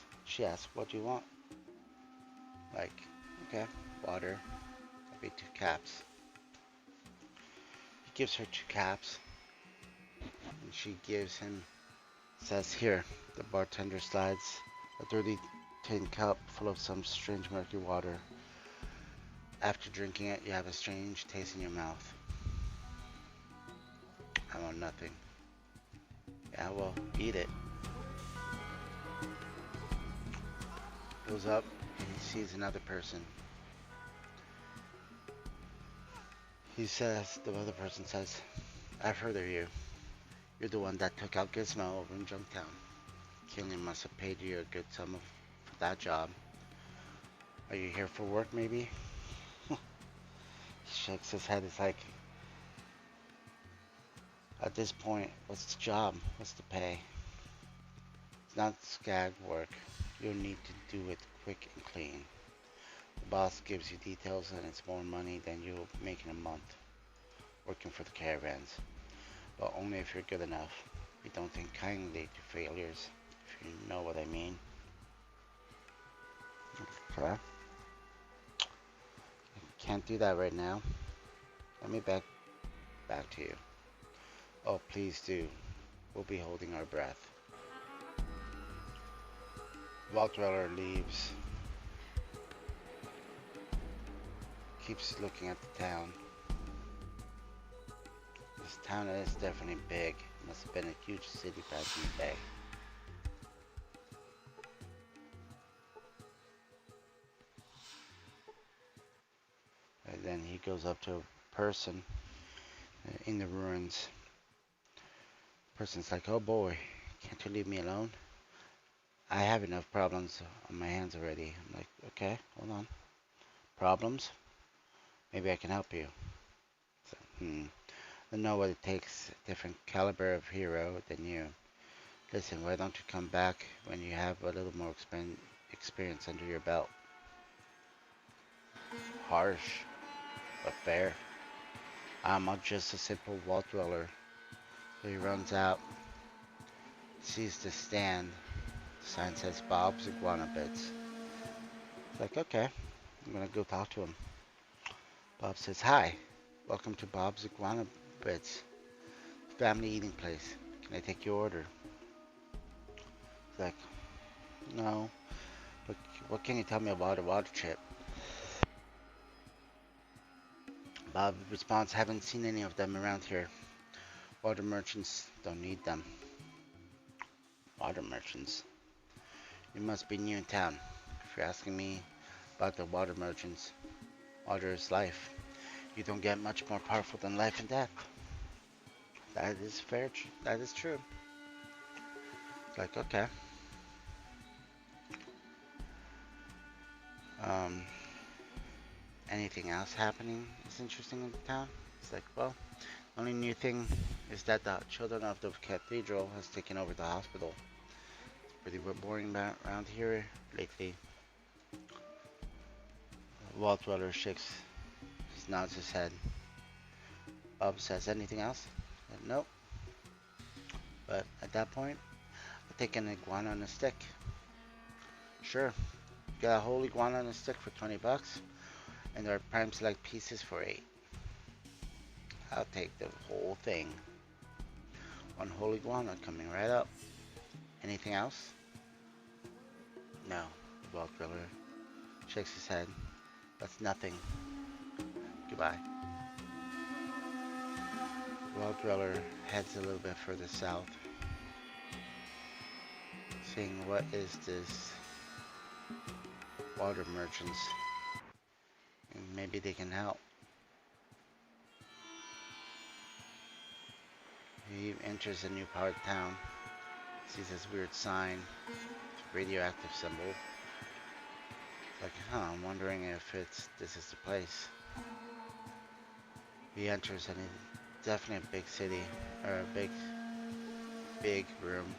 what do you want? Like, okay, water. That'll be 2 caps. He gives her 2 caps. And she says, here, the bartender slides a dirty tin cup full of some strange murky water. After drinking it, you have a strange taste in your mouth. I want nothing. Yeah, well, eat it. Goes up and he sees another person. He says, the other person says, I've heard of you. You're the one that took out Gizmo over in Junktown. Killian must have paid you a good sum for that job. Are you here for work, maybe? He shakes his head. It's like, at this point, what's the job? What's the pay? It's not scag work. You'll need to do it quick and clean. The boss gives you details and it's more money than you'll make in a month working for the caravans. But only if you're good enough. We don't think kindly to failures, if you know what I mean. Okay. Can't do that right now. Let me back to you. Oh, please do. We'll be holding our breath. Waltweller leaves. Keeps looking at the town. This town is definitely big. Must have been a huge city back in the day. And then he goes up to a person in the ruins. Person's like, oh boy, can't you leave me alone? I have enough problems on my hands already. I'm like, okay, hold on. Problems? Maybe I can help you. So, I know what it takes. A different caliber of hero than you. Listen, why don't you come back when you have a little more experience under your belt? Harsh, but fair. I'm just a simple wall dweller. So he runs out, sees the stand. The sign says Bob's Iguana Bits. It's like, okay, I'm gonna go talk to him. Bob says, hi, welcome to Bob's Iguana Bits, family eating place. Can I take your order? It's like, no, but what can you tell me about a water chip? Bob responds, haven't seen any of them around here. Water merchants don't need them. Water merchants? You must be new in town. If you're asking me about the water merchants, water is life. You don't get much more powerful than life and death. That is fair. That is true. It's like, okay. Anything else happening is interesting in the town? It's like, well, only new thing is that the children of the Cathedral has taken over the hospital. It's pretty boring around here lately. Walt Weller nods his head. Bob says, anything else? Nope. But at that point, I'll take an iguana on a stick. Sure. Got a whole iguana on a stick for 20 bucks, and there are prime select pieces for 8. I'll take the whole thing. One whole iguana coming right up. Anything else? No. Walt Weller shakes his head. That's nothing. Goodbye. Walt Weller heads a little bit further south, seeing what is this water merchants, and maybe they can help. He enters a new part of town, sees this weird sign, radioactive symbol. It's like, I'm wondering if this is the place. He enters and it's definitely a big city, or a big room.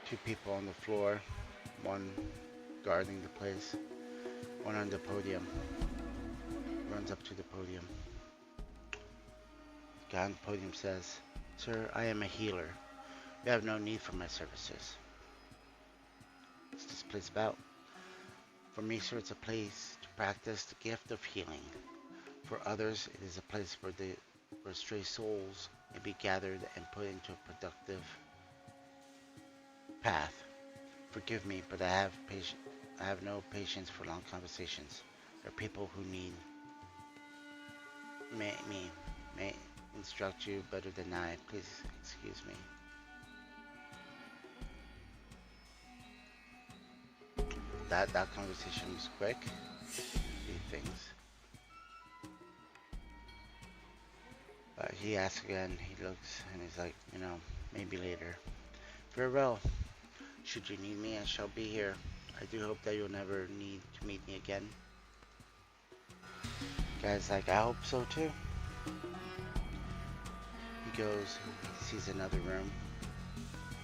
2 people on the floor, one guarding the place, one on the podium. Runs up to the podium. The guy on the podium says, sir, I am a healer. You have no need for my services. What's this place about? For me, sir, it's a place to practice the gift of healing. For others, it is a place where stray souls may be gathered and put into a productive path. Forgive me, but I have no patience for long conversations. There are people who need instruct you better than I. Please excuse me. That conversation was quick. Few things. He asks again. He looks and he's like, maybe later. Farewell. Should you need me, I shall be here. I do hope that you'll never need to meet me again. Guy's like, I hope so too. He goes, he sees another room.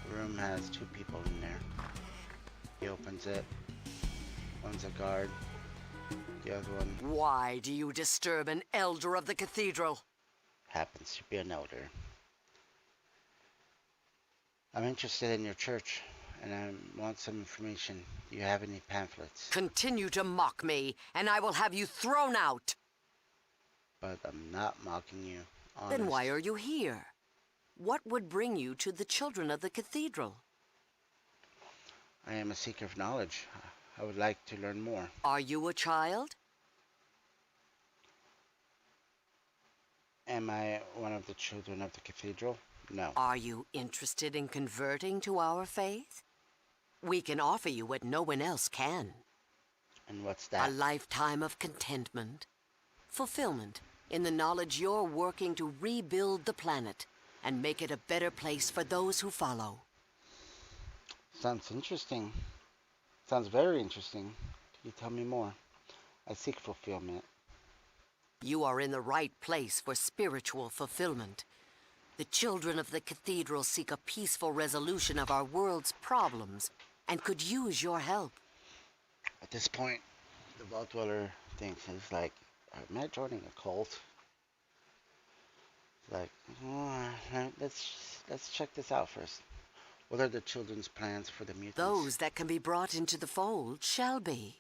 The room has two people in there. He opens it. One's a guard. The other one Why do you disturb an elder of the cathedral? happens to be an elder. I'm interested in your church, and I want some information. Do you have any pamphlets? Continue to mock me, and I will have you thrown out. But I'm not mocking you. Honest. Then why are you here? What would bring you to the children of the cathedral? I am a seeker of knowledge. I would like to learn more. Are you a child? Am I one of the children of the cathedral? No. Are you interested in converting to our faith? We can offer you what no one else can. And what's that? A lifetime of contentment, fulfillment in the knowledge you're working to rebuild the planet and make it a better place for those who follow. Sounds interesting. Sounds very interesting. Can you tell me more? I seek fulfillment. You are in the right place for spiritual fulfillment. The children of the cathedral seek a peaceful resolution of our world's problems and could use your help. At this point, the Vault Dweller thinks, he's like, am I joining a cult? Like, let's check this out first. What are the children's plans for the mutants? Those that can be brought into the fold shall be.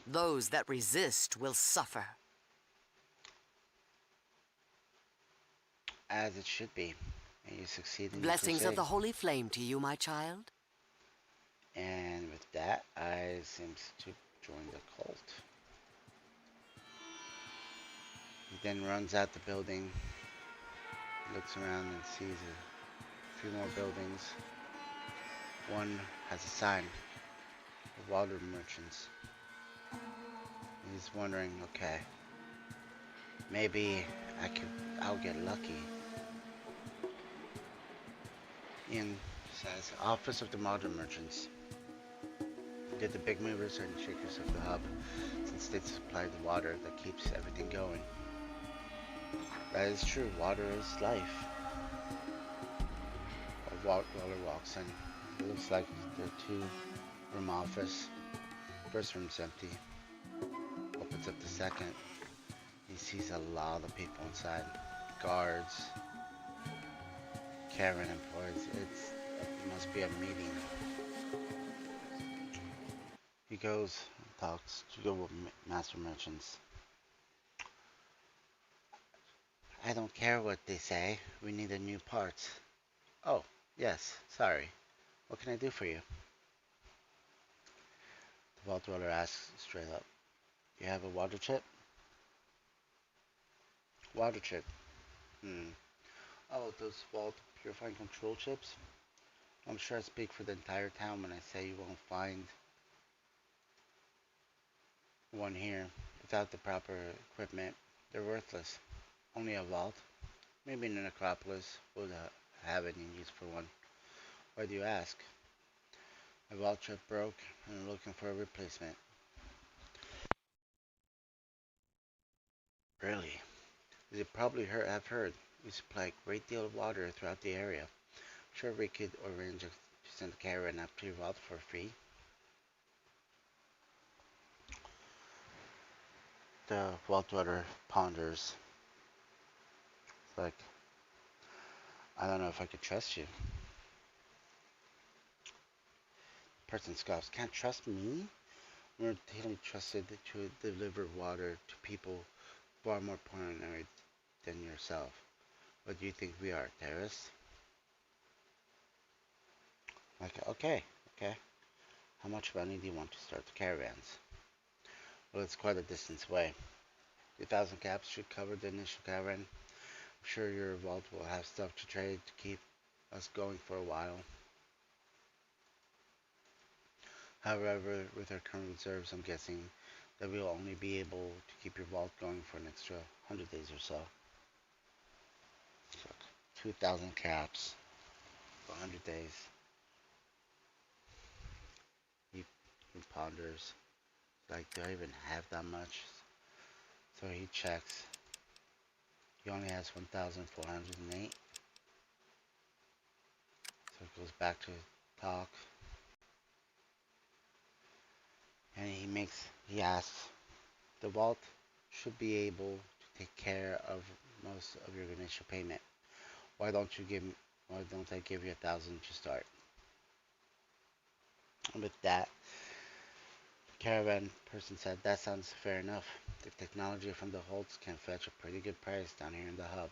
Those that resist will suffer. As it should be. And you succeed in Blessings your of the crusade. Holy Flame to you, my child. And with that, I seems to join the cult. He then runs out the building, looks around and sees a few more buildings. One has a sign of water merchants. He's wondering, okay, maybe I'll get lucky. Ian says, Office of the Modern Merchants. They're the big movers and shakers of the hub, since they supply the water that keeps everything going. That is true, water is life. A Vault Dweller walks in. It looks like the two-room office. First room's empty. Opens up the second. He sees a lot of people inside. Guards. Caravan employees. It must be a meeting. He goes and talks to the master merchants. I don't care what they say. We need a new parts. Oh, yes. Sorry. What can I do for you? The Vault Dweller asks straight up. You have a water chip? Water chip. Oh, those vault purifying control chips? I'm sure I speak for the entire town when I say you won't find one here. Without the proper equipment, they're worthless. Only a vault. Maybe in the necropolis would have any use for one. Why do you ask? My vault chip broke and I'm looking for a replacement. Really? As you probably have heard, we supply a great deal of water throughout the area. I'm sure we could arrange to send a caravan up to your vault for free. The Vault Dweller ponders. It's like, I don't know if I could trust you. Person scoffs, can't trust me? We're routinely trusted to deliver water to people far more paranoid than yourself. What do you think we are, terrorists? Like, okay. How much money do you want to start the caravans? Well, it's quite a distance away. 2,000 caps should cover the initial caravan. I'm sure your vault will have stuff to trade to keep us going for a while. However, with our current reserves, I'm guessing that we'll only be able to keep your vault going for an extra 100 days or so. So 2,000 caps for 100 days. He, he ponders, like, do I even have that much? So he checks. He only has 1,408. So it goes back to talk. And he asks, the vault should be able to take care of most of your initial payment. Why don't I give you 1,000 to start? And with that, caravan person said, that sounds fair enough. The technology from the holds can fetch a pretty good price down here in the hub.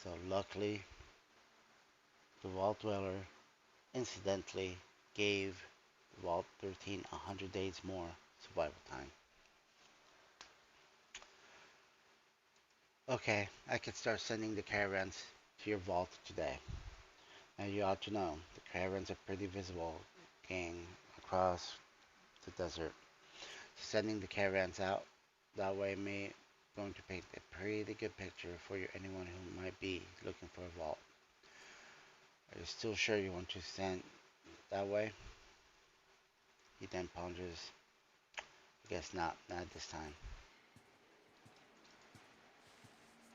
So luckily, the vault dweller incidentally gave Vault 13 100 days more survival time. Okay, I can start sending the caravans to your vault today. Now you ought to know, the caravans are pretty visible gang across the desert. Sending the caravans out that way may going to paint a pretty good picture for anyone who might be looking for a vault. Are you still sure you want to send that way? He then ponders. I guess not this time.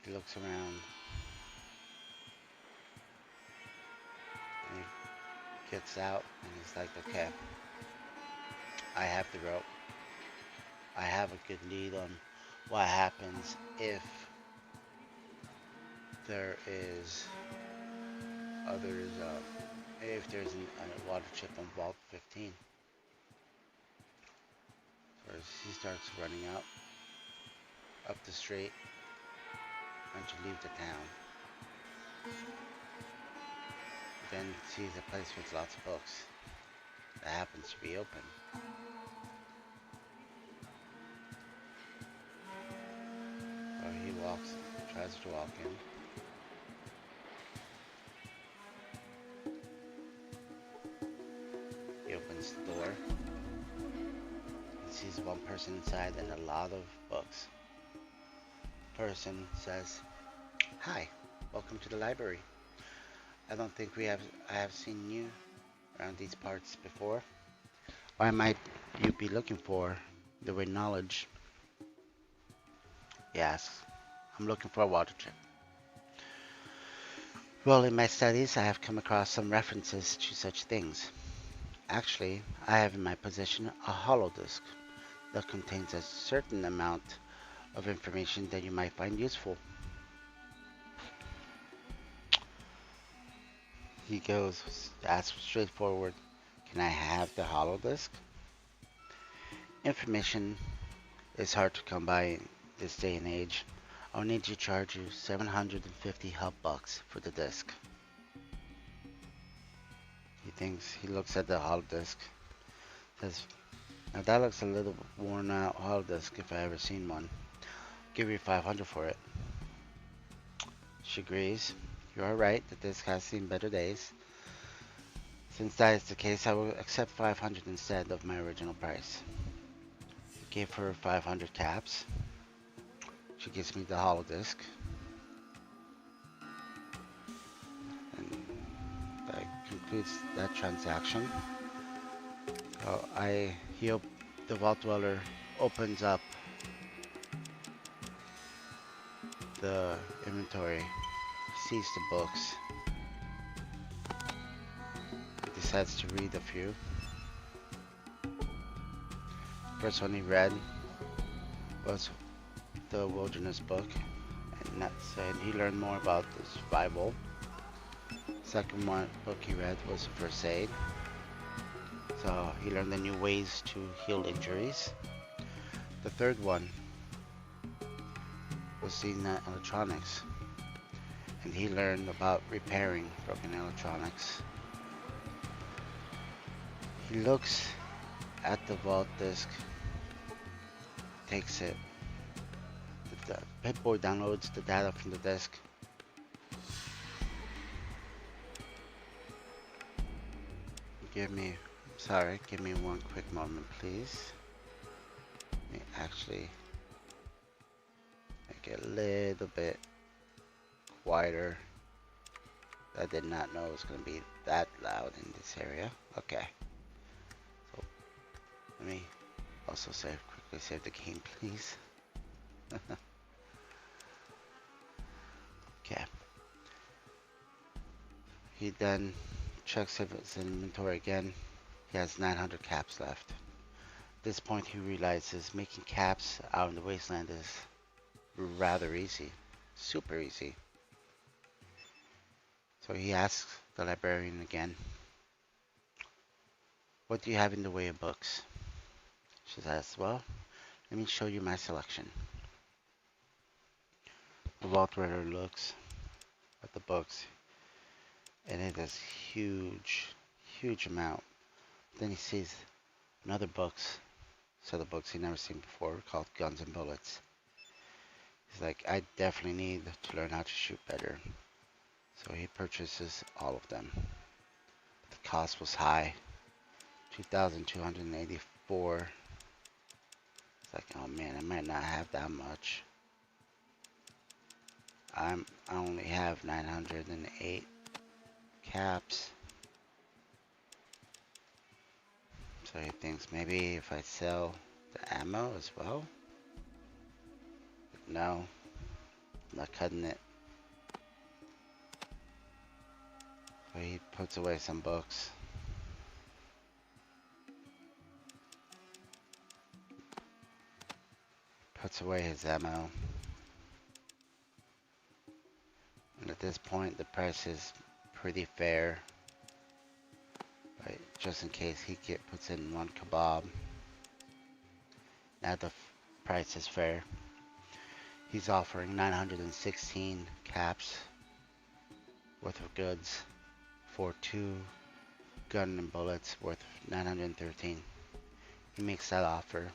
He looks around and he gets out and he's like, okay, I have the rope. I have a good lead on what happens if there is if there's a water chip on Vault 15. First, he starts running up the street, and to leave the town. Then sees a place with lots of books that happens to be open. So he tries to walk in. He opens the door. He sees one person inside and a lot of books. Person says, "Hi, welcome to the library. I don't think I have seen you around these parts before. Why might you be looking for the word knowledge?" He asks. "I'm looking for a water chip. Well, in my studies, I have come across some references to such things. Actually, I have in my possession a hollow disk that contains a certain amount of information that you might find useful." He asks straightforward, "Can I have the hollow disk?" Information is hard to come by in this day and age. I'll need to charge you 750 hub bucks for the disk. He looks at the hollow disk, says, "Now that looks a little worn out hollow disk if I ever seen one. I'll give you 500 for it." She agrees. "You are right, the disk has seen better days. Since that is the case, I will accept 500 instead of my original price." I gave her 500 caps. She gives me the hollow disk. And that concludes that transaction. The vault dweller opens up the inventory, sees the books, decides to read a few. First one he read was the Wilderness book, and that said he learned more about the survival. Second book he read was First Aid, so he learned the new ways to heal injuries. The third one was seen electronics, and he learned about repairing broken electronics. He looks at the vault disk, takes it. The The Pip-Boy downloads the data from the disk. Give me one quick moment, please. Let me actually make it a little bit quieter. I did not know it was going to be that loud in this area. Okay. So let me also quickly save the game, please. Okay. He then checks his inventory again. He has 900 caps left. At this point, he realizes making caps out in the Wasteland is rather easy. Super easy. So he asks the librarian again, "What do you have in the way of books?" She says, "Well, let me show you my selection." The vault reader looks at the books, and it is huge, huge amount. Then he sees another set of books he never seen before, called Guns and Bullets. He's like, "I definitely need to learn how to shoot better." So he purchases all of them. The cost was high, 2,284. It's like, oh man, I might not have that much. I only have 908 caps. So he thinks maybe if I sell the ammo as well. No, not cutting it. So he puts away some books. Puts away his ammo. And at this point, the price is pretty fair. Right, just in case he puts in one kebab. Now the price is fair. He's offering 916 caps worth of goods for 2 gun and bullets worth 913. He makes that offer.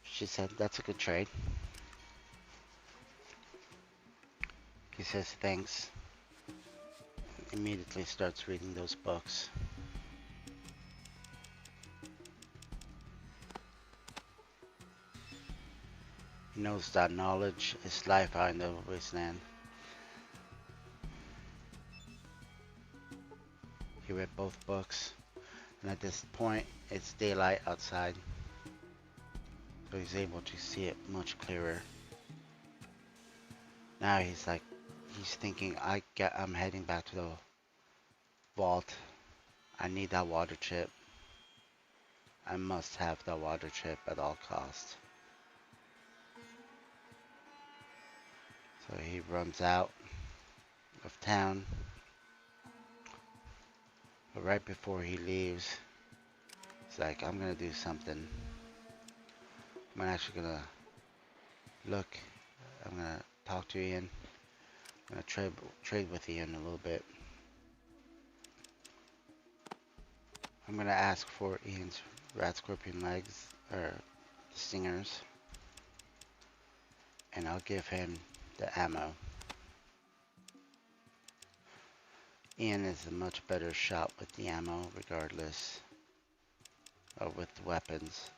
She said, "That's a good trade." He says thanks. Immediately starts reading those books. He knows that knowledge is life out in the wasteland. He read both books, and at this point, it's daylight outside, so he's able to see it much clearer. Now he's thinking, I'm heading back to the vault. I need that water chip. I must have that water chip at all costs. So he runs out of town. But right before he leaves, he's like, I'm gonna do something. I'm actually gonna I'm gonna talk to Ian. I'm gonna trade with Ian a little bit. I'm gonna ask for Ian's rat scorpion legs, or stingers, and I'll give him the ammo. Ian is a much better shot with the ammo, regardless of with the weapons.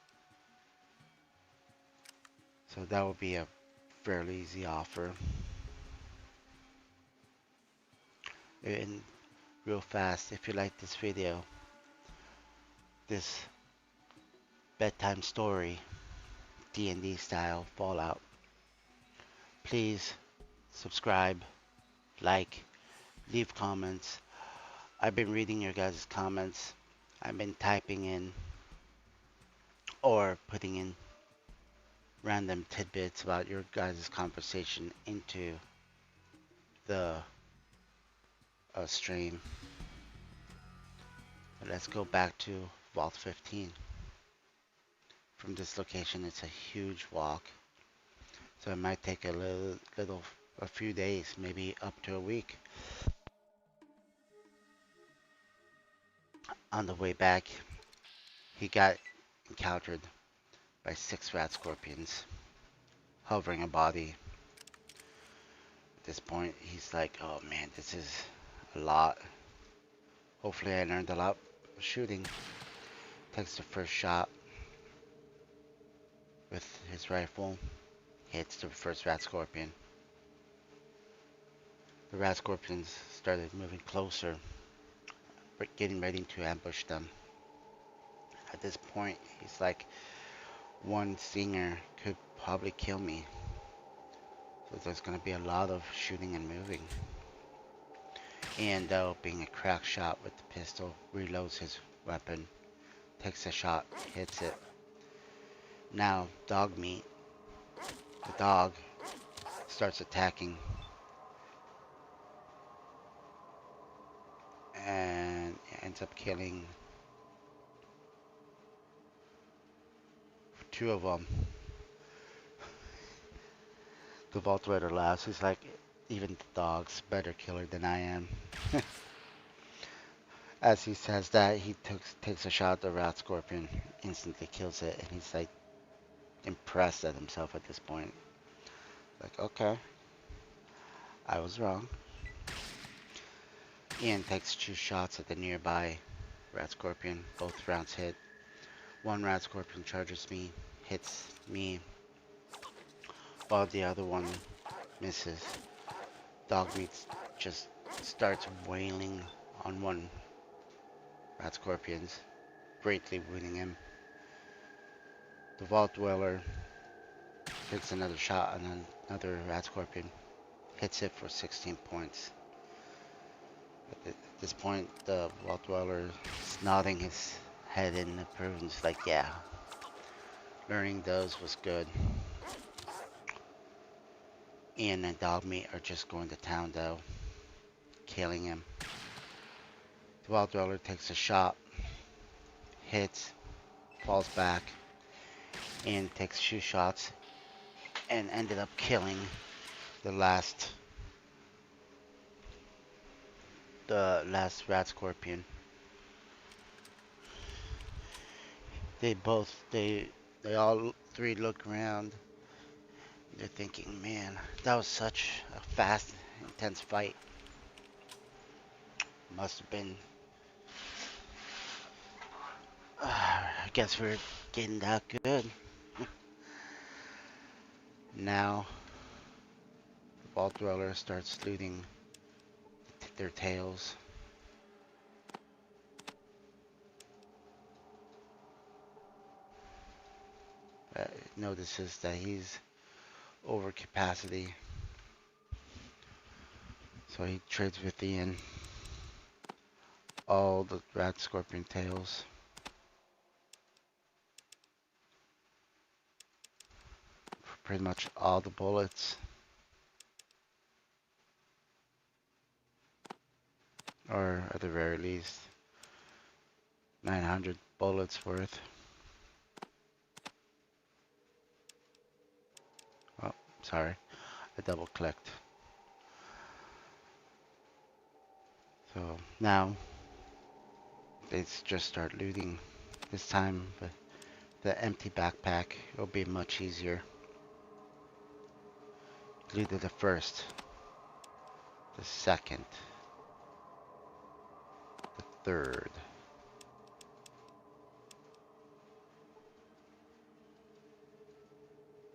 So that will be a fairly easy offer. And real fast, if you like this video, this bedtime story, D&D style Fallout, please subscribe, like, leave comments. I've been reading your guys' comments. I've been typing in or putting in random tidbits about your guys' conversation into the stream. But let's go back to Vault 15. From this location, it's a huge walk, so it might take a few days, maybe up to a week. On the way back, he got encountered by 6 rat scorpions. hovering a body. At this point, he's like, oh man, this is a lot. Hopefully I learned a lot shooting. Takes the first shot with his rifle. Hits the first rat scorpion. The rat scorpions started moving closer, getting ready to ambush them. At this point, he's like, one stinger could probably kill me. So there's going to be a lot of shooting and moving. And though being a crack shot with the pistol, reloads his weapon, takes a shot, hits it. Now, dog meat. The dog starts attacking. And ends up killing two of them. The Vault Rider laughs. He's like, even the dog's better killer than I am. As he says that, he takes a shot at the rat scorpion, instantly kills it, and he's like impressed at himself at this point. Like, okay, I was wrong. Ian takes 2 shots at the nearby rat scorpion. Both rounds hit. One rat scorpion charges me, hits me, while the other one misses. Dogmeat just starts wailing on one rat scorpions, greatly wounding him. The Vault Dweller takes another shot on another rat scorpion, hits it for 16 points. At this point, the Vault Dweller is nodding his head in approval. Like, yeah, learning those was good. Ian and Dogmeat are just going to town though, killing him. The Vault Dweller takes a shot, hits, falls back, and takes 2 shots, and ended up killing the last rat scorpion. They all 3 look around. They're thinking, man, that was such a fast, intense fight. Must have been. I guess we're getting that good. Now, the Vault Dweller starts looting their tails. Notices that he's over capacity, so he trades with Ian all the rat scorpion tails. For pretty much all the bullets, or at the very least 900 bullets worth. Oh, sorry, I double clicked. So now they just start looting. This time with the empty backpack, it'll be much easier. Looted the first, the second, the third,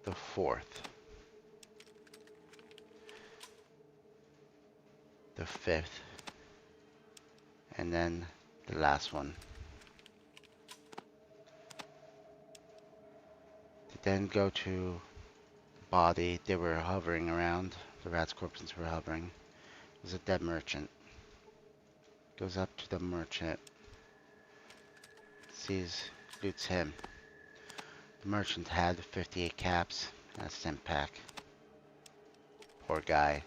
the fourth, the fifth, and then the last one. They then go to the body they were hovering around. The rat scorpions were hovering. It was a dead merchant. Goes up to the merchant. Loots him. The merchant had 58 caps and a stim pack. Poor guy.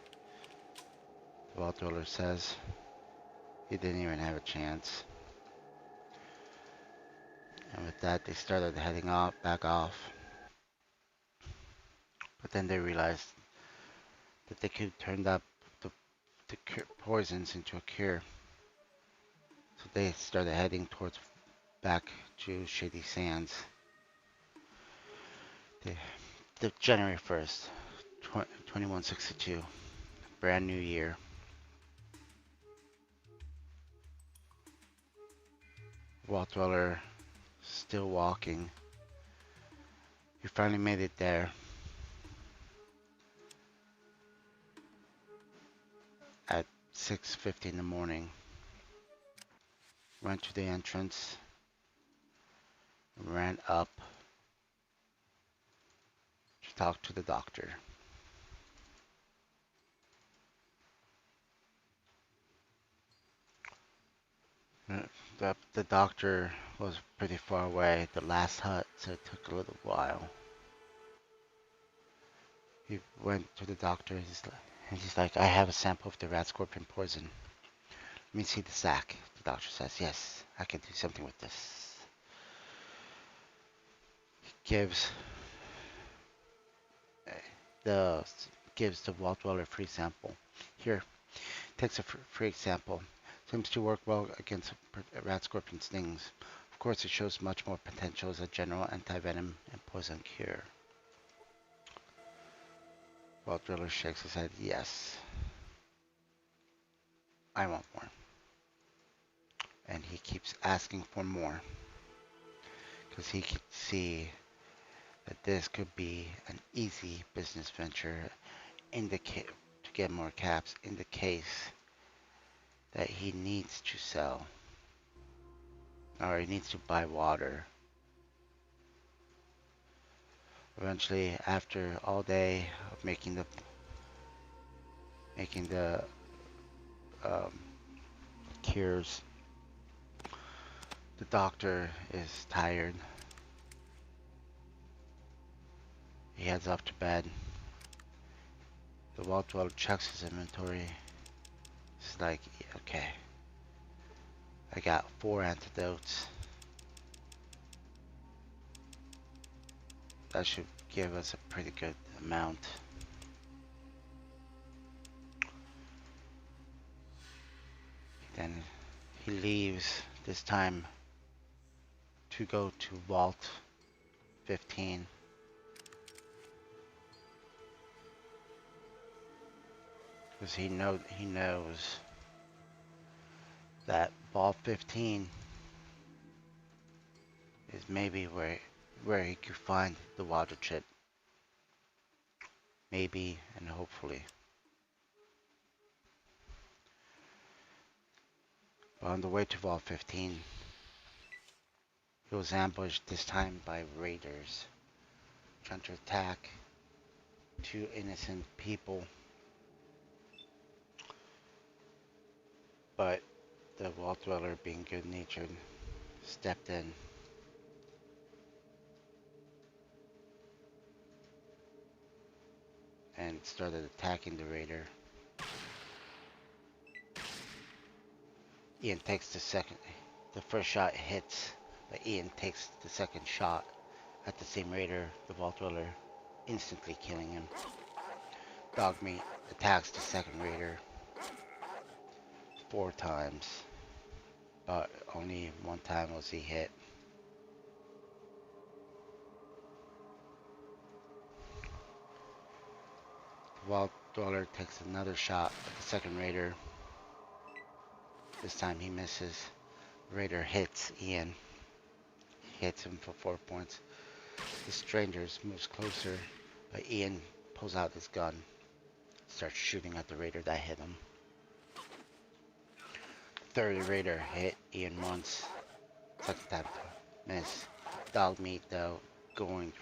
The Vault Dweller says he didn't even have a chance. And with that, they started heading back off. But then they realized that they could turn up the poisons into a cure. So they started heading back to Shady Sands. The January 1st, 2162. Brand new year. Wall Dweller still walking. He finally made it there at 6:50 in the morning. Went to the entrance, ran up to talk to the doctor. The doctor was pretty far away, the last hut, so it took a little while. He went to the doctor, and he's like, I have a sample of the rat scorpion poison. Let me see the sack. The doctor says, yes, I can do something with this. Gives the gives the Wall Dweller free sample. Here, takes a free sample. Seems to work well against rat scorpion stings. Of course, it shows much more potential as a general anti-venom and poison cure. Wall Dweller shakes his head. Yes, I want more. And he keeps asking for more. Because he can see that this could be an easy business venture to get more caps in the case that he needs to sell. Or he needs to buy water. Eventually, after all day of making the cures, the doctor is tired. He heads off to bed. The Wall Dweller checks his inventory. He's like, okay, I got 4 antidotes. That should give us a pretty good amount. Then he leaves, this time to go to Vault 15. Because he knows that Vault 15 is maybe where he could find the water chip. Maybe and hopefully. But on the way to Vault 15, he was ambushed this time by raiders trying to attack 2 innocent people. But the Wall Dweller, being good-natured, stepped in. And started attacking the raider. Ian takes the first shot hits, but Ian takes the second shot at the same raider, the Wall Dweller, instantly killing him. Dogmeat attacks the second raider 4 times, but only 1 time was he hit. The Wall Dweller takes another shot at the second raider. This time he misses. Raider hits Ian. He hits him for 4 points. The stranger moves closer, but Ian pulls out his gun, starts shooting at the raider that hit him. Third raider hit Ian once. Second time miss. Dogmeat though going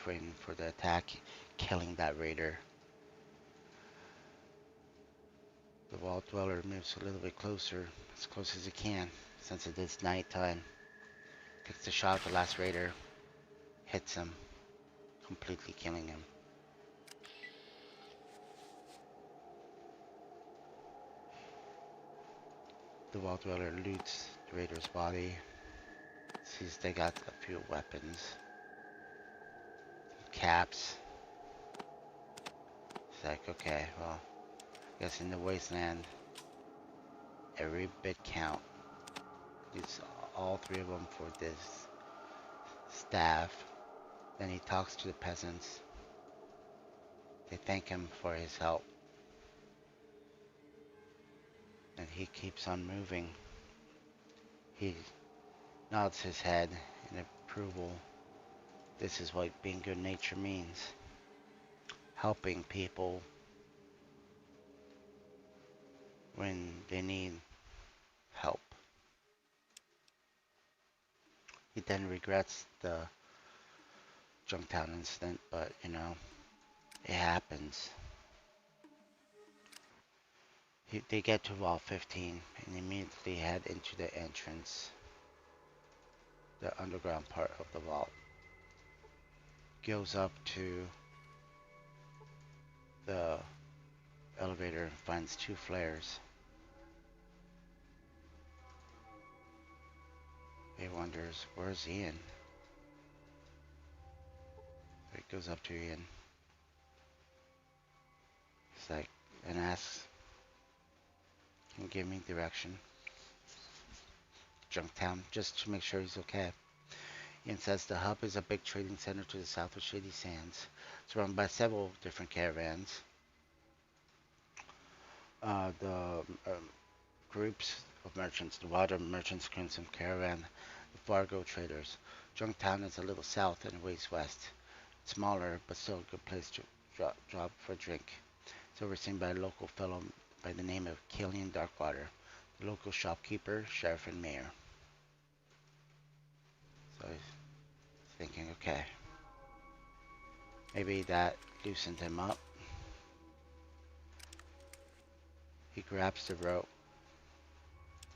for the attack, killing that raider. The Wall Dweller moves a little bit closer, as close as he can, since it is nighttime. Takes the shot at the last raider, hits him, completely killing him. The Wall Dweller loots the raider's body, sees they got a few weapons, caps. It's like, okay, well, I guess in the Wasteland, every bit count. Use all 3 of them for this staff. Then he talks to the peasants. They thank him for his help, and he keeps on moving. He nods his head in approval. This is what being good nature means. Helping people when they need help. He then regrets the Junktown incident, but it happens. They get to Vault 15 and immediately head into the entrance, the underground part of the vault. Goes up to the elevator and finds two flares. He wonders, where's Ian? So he goes up to Ian. He's like, and asks, can you give me direction? Junktown, just to make sure he's okay. Ian says the hub is a big trading center to the south of Shady Sands, surrounded by several different caravans. The groups of merchants, the water merchants, Crimson Caravan, the Fargo traders. Junktown is a little south and ways west. It's smaller, but still a good place to drop for a drink. It's overseen by a local fellow by the name of Killian Darkwater, the local shopkeeper, sheriff, and mayor. So he's thinking, okay, maybe that loosened him up. He grabs the rope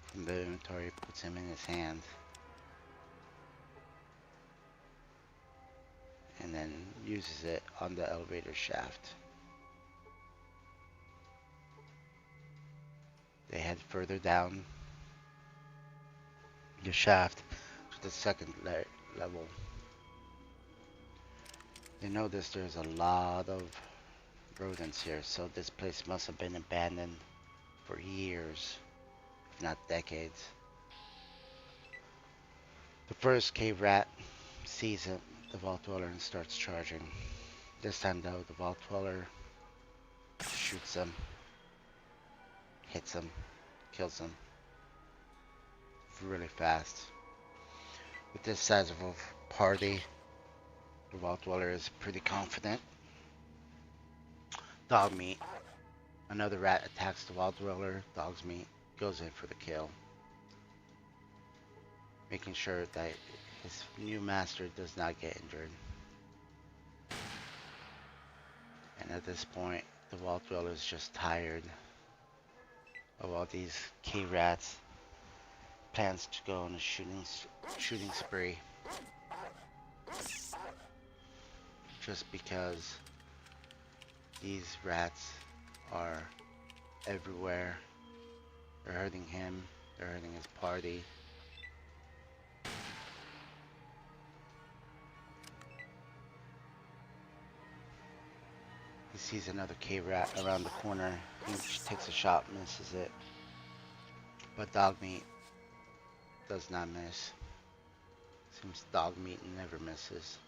from the inventory, puts him in his hand, and then uses it on the elevator shaft. They head further down the shaft to the second level. They notice there's a lot of rodents here, so this place must have been abandoned for years, if not decades. The first cave rat sees the vault dweller and starts charging. This time though, the vault dweller shoots him, hits him, kills him really fast. With this size of a party, the vault dweller is pretty confident. Dog meat. Another rat attacks the vault dweller. Dog's meat goes in for the kill, making sure that his new master does not get injured. And at this point, the vault dweller is just tired of all these key rats. Plans to go on a shooting spree. Just because these rats are everywhere. They're hurting him. They're hurting his party. He sees another K-rat around the corner. He takes a shot, misses it. But dog meat does not miss. Seems dog meat never misses.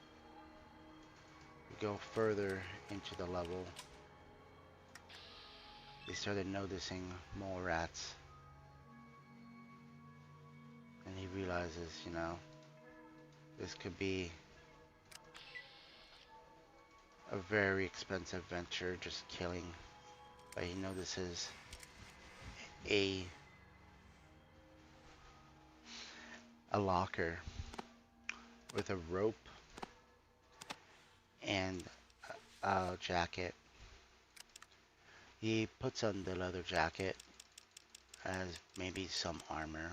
We go further into the level. They started noticing more rats. And he realizes, this could be a very expensive venture, just killing. But he notices a locker with a rope and a jacket. He puts on the leather jacket as maybe some armor.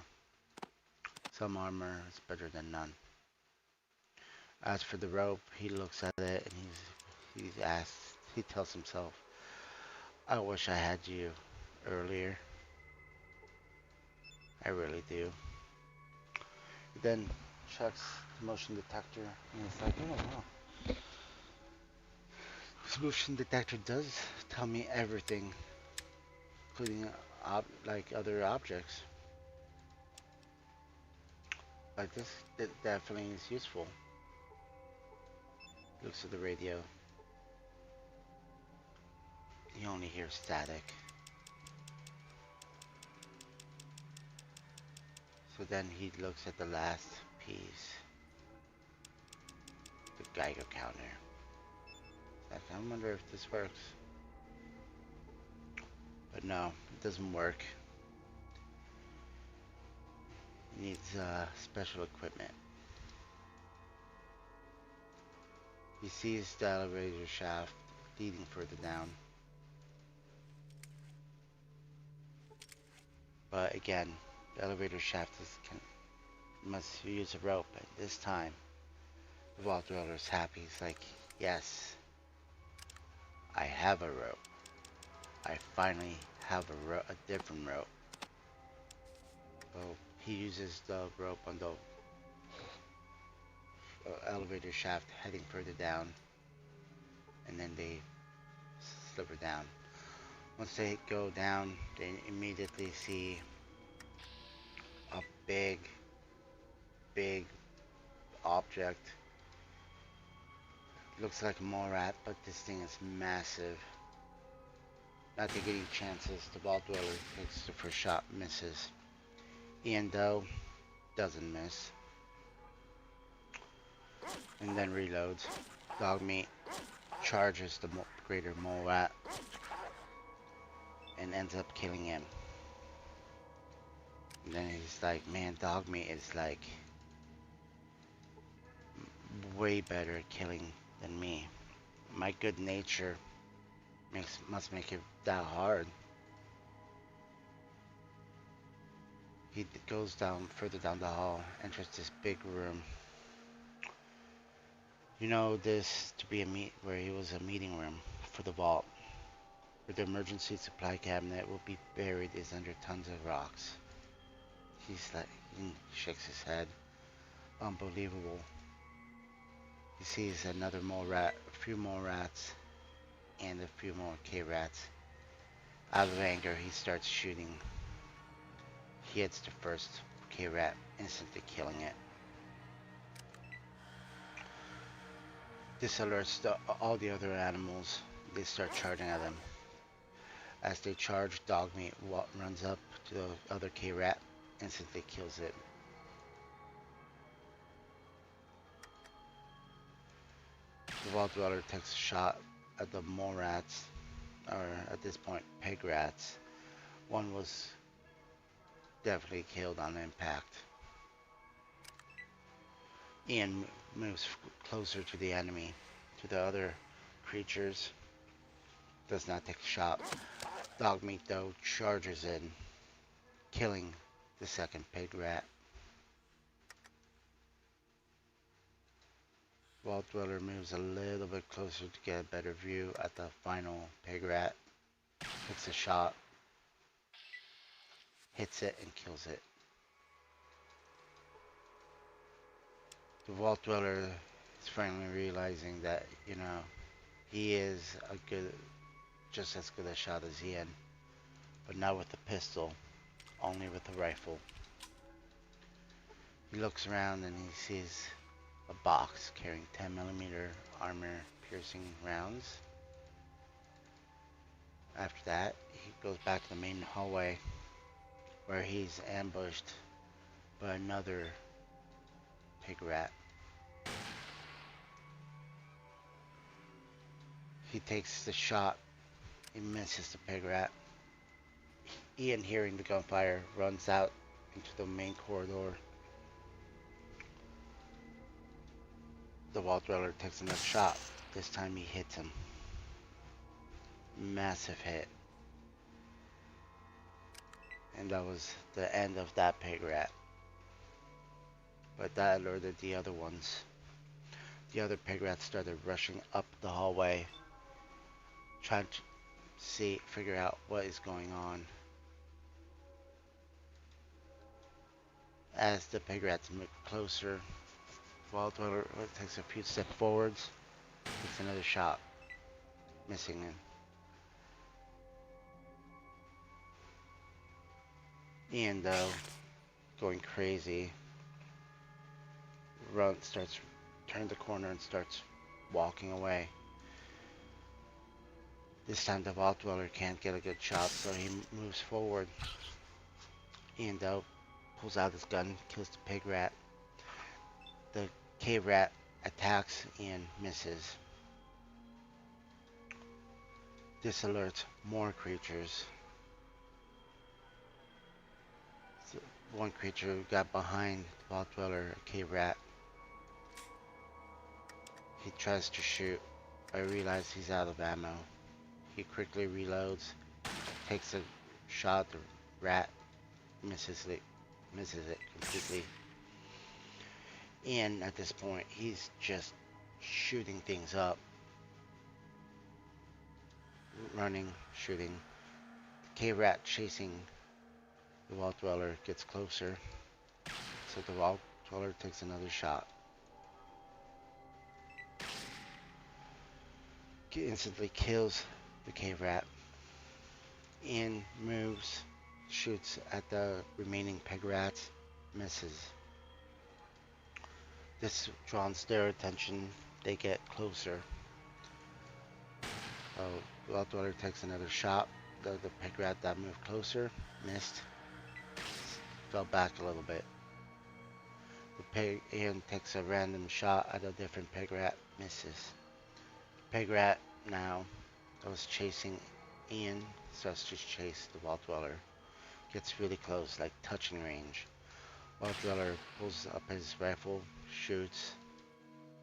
Some armor is better than none. As for the rope, he looks at it and he tells himself, I wish I had you earlier. I really do. He then checks the motion detector and he's like, oh wow. This motion detector does tell me everything, including other objects. Like this, it definitely is useful. Looks at the radio. You only hear static. So then he looks at the last piece, the Geiger counter. Like, I wonder if this works. But no, it doesn't work. It needs special equipment. He sees the elevator shaft leading further down. But again, the elevator shaft must use a rope. And this time, the Vault Dweller is happy. He's like, yes, I have a rope. I finally have a different rope. So he uses the rope on the elevator shaft heading further down, and then they slipper down. Once they go down, they immediately see a big object. Looks like a mole rat, but this thing is massive. Not taking any chances, the Vault Dweller takes the first shot, misses. Ian Doe doesn't miss, and then reloads. Dogmeat charges the greater mole rat and ends up killing him. And then he's like, man, Dogmeat is like way better at killing than me. My good nature must make it that hard. He goes down further down the hall, enters this big room. You know this to be where he was a meeting room for the vault. Where the emergency supply cabinet will be buried is under tons of rocks. He's like, he shakes his head. Unbelievable. He sees another mole rat, a few more rats, and a few more K-rats. Out of anger, he starts shooting. He hits the first K-rat, instantly killing it. This alerts all the other animals. They start charging at him. As they charge, Dogmeat runs up to the other K-rat, instantly kills it. The Vault Dweller takes a shot at the mole rats, or at this point, pig rats. One was definitely killed on impact. Ian moves closer to the enemy, to the other creatures. Does not take a shot. Dogmeat, though, charges in, killing the second pig rat. Vault Dweller moves a little bit closer to get a better view at the final pig rat. Takes a shot, hits it, and kills it. The Vault Dweller is finally realizing that, you know, he is just as good a shot as Ian, but not with the pistol, only with the rifle. He looks around and he sees a box carrying 10mm armor-piercing rounds. After that, he goes back to the main hallway, where he's ambushed by another pig rat. He takes the shot. He misses the pig rat. Ian, hearing the gunfire, runs out into the main corridor. The Vault Dweller takes another shot. This time he hits him. Massive hit. And that was the end of that pig rat. But that alerted the other ones. The other pig rats started rushing up the hallway, trying to figure out what is going on. As the pig rats move closer, Vault Dweller takes a few steps forwards, takes another shot, missing him. Ian, though, going crazy, turns the corner and starts walking away. This time the vault dweller can't get a good shot, so he moves forward and pulls out his gun, kills the pig rat. The cave rat attacks and misses. This alerts more creatures. So one creature got behind the vault dweller, a cave rat. He tries to shoot, but realizes he's out of ammo. He quickly reloads, takes a shot at the rat, misses it completely. And at this point, he's just shooting things up. Running, shooting. The cave rat chasing the vault dweller gets closer. So the vault dweller takes another shot. Instantly kills the cave rat. And moves, shoots at the remaining pig rats, misses. This draws their attention. They get closer. The vault dweller takes another shot. The pig rat that moved closer missed. Fell back a little bit. The pig Ian takes a random shot at a different pig rat, misses. The pig rat now that was chasing Ian starts to chase the vault dweller. Gets really close, like touching range. Vault dweller pulls up his rifle, shoots,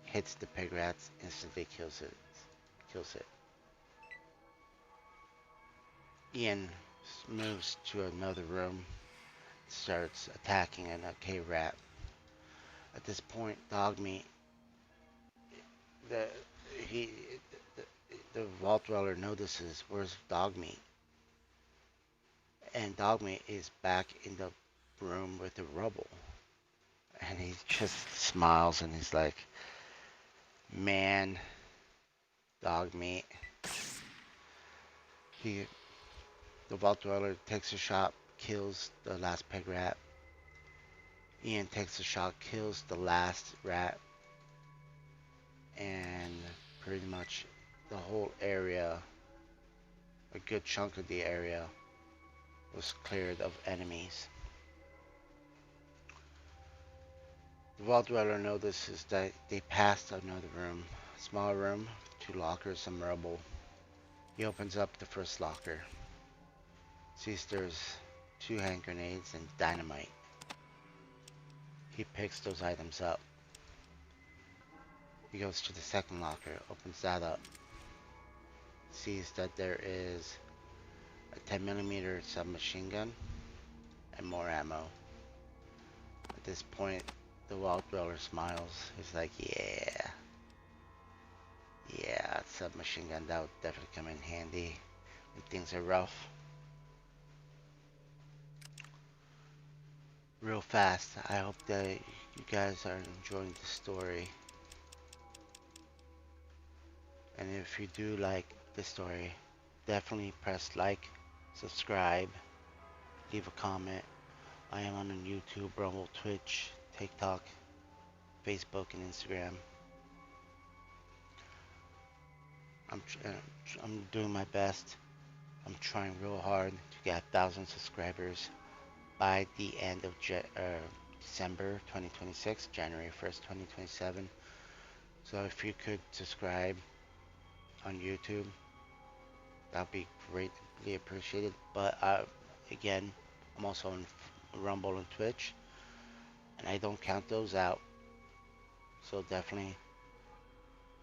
hits the pig rat, instantly kills it. Ian moves to another room, starts attacking a cave rat. At this point, Dogmeat, the he the vault dweller notices where's Dogmeat, and Dogmeat is back in the room with the rubble, and he just smiles and he's like, "Man, Dogmeat." The vault dweller takes a shot, kills the last pig rat. Ian takes a shot, kills the last rat, and pretty much the whole area, a good chunk of the area, was cleared of enemies. The vault dweller notices that they passed another room, a small room, 2 lockers, some rubble. He opens up the first locker, sees there's 2 hand grenades and dynamite. He picks those items up. He goes to the second locker, opens that up, sees that there is a 10mm submachine gun and more ammo. At this point, the vault dweller smiles. He's like, yeah, submachine gun, that would definitely come in handy when things are rough. Real fast, I hope that you guys are enjoying the story. And if you do like the story, definitely press like, subscribe, leave a comment. I am on YouTube, Rumble, Twitch, TikTok, Facebook, and Instagram. I'm doing my best. I'm trying real hard to get 1,000 subscribers by the end of December 2026, January 1st, 2027. So if you could subscribe on YouTube, that'd be greatly appreciated. But again, I'm also on Rumble and Twitch, and I don't count those out. So definitely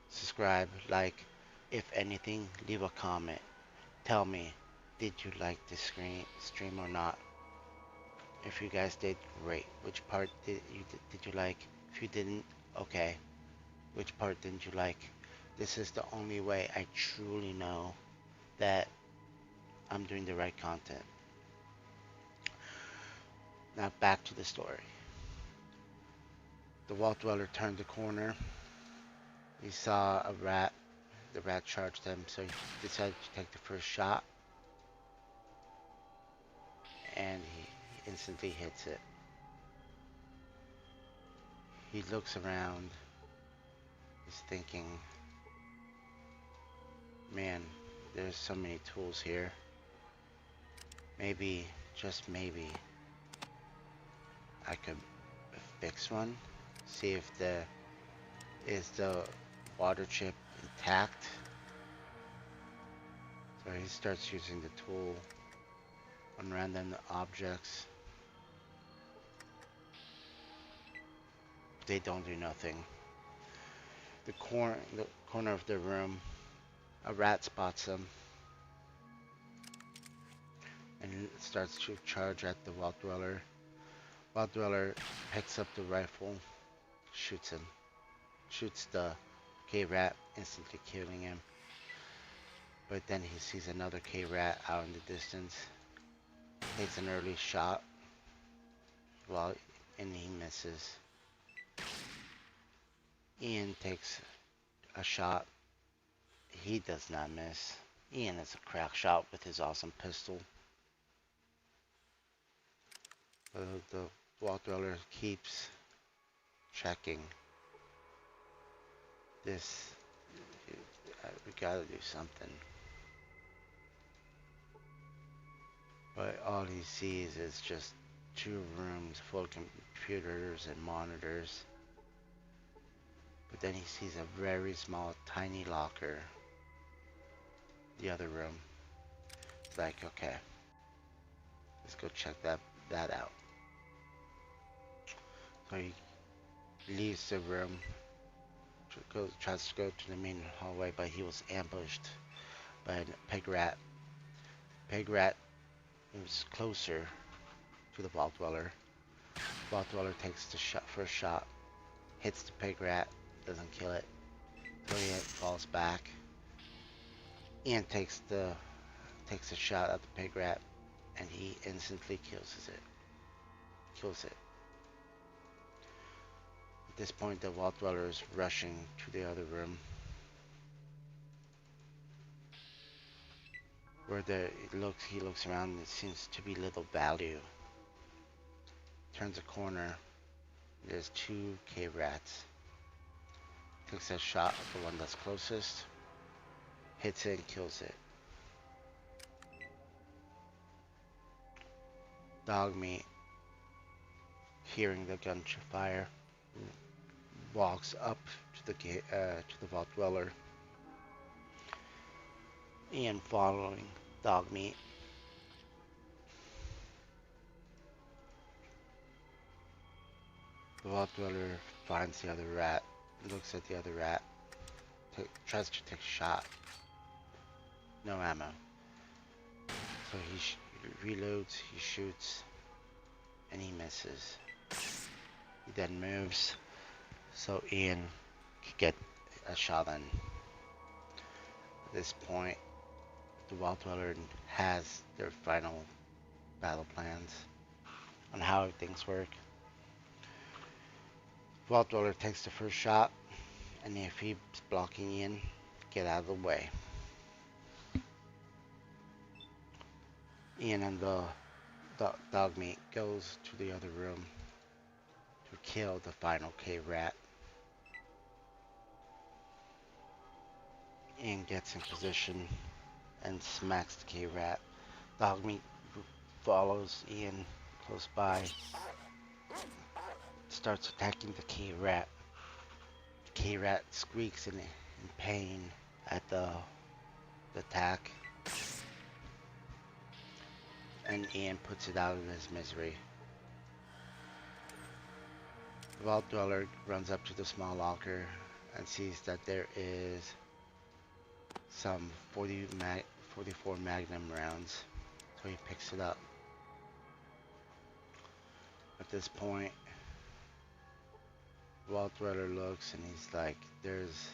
subscribe, like, if anything, leave a comment. Tell me, did you like this stream or not? If you guys did, great. Which part did you like? If you didn't, okay. Which part didn't you like? This is the only way I truly know that I'm doing the right content. Now back to the story. The vault dweller turned the corner. He saw a rat. The rat charged him, so he decided to take the first shot. And he instantly hits it. He looks around. He's thinking, man, there's so many tools here. Maybe, just maybe, I could fix one. See if is the water chip intact. So he starts using the tool on random objects. They don't do nothing. The corner of the room, a rat spots him and starts to charge at the Vault Dweller. Vault Dweller picks up the rifle, shoots him, shoots the K-Rat, instantly killing him. But then he sees another K-Rat out in the distance, takes an early shot, and he misses. Ian takes a shot. He does not miss. Ian is a crack shot with his awesome pistol. The Vault Dweller keeps checking. This, we gotta do something. But all he sees is just 2 rooms full of computers and monitors. But then he sees a very small, tiny locker. The other room. It's like, okay, let's go check that out. So he leaves the room, tries to go to the main hallway, but he was ambushed by a pig rat. Pig rat moves closer to the Vault Dweller. Vault Dweller takes the first shot, hits the pig rat, doesn't kill it, so he falls back. Ian takes a shot at the pig rat, and he instantly kills it. At this point, the Vault Dweller is rushing to the other room, where he looks around and it seems to be little value. Turns a corner, there's 2 K-Rats. Takes a shot at the one that's closest, hits it and kills it. Dogmeat, hearing the gunfire, walks up to the Vault Dweller. Ian following Dogmeat. The Vault Dweller finds the other rat, looks at the other rat, tries to take a shot. No ammo. So he reloads, he shoots, and he misses. He then moves, so Ian can get a shot in. At this point, the Vault Dweller has their final battle plans on how things work. Vault Dweller takes the first shot, and if he's blocking Ian, get out of the way. Ian and the Dogmeat goes to the other room to kill the final K-Rat. Ian gets in position and smacks the K-Rat. Dogmeat follows Ian close by, starts attacking the K-Rat. The K-Rat squeaks in pain at the attack, and Ian puts it out in his misery. The Vault Dweller runs up to the small locker and sees that there is some 44 Magnum rounds, so he picks it up. At this point, Vault Dweller looks and he's like, there's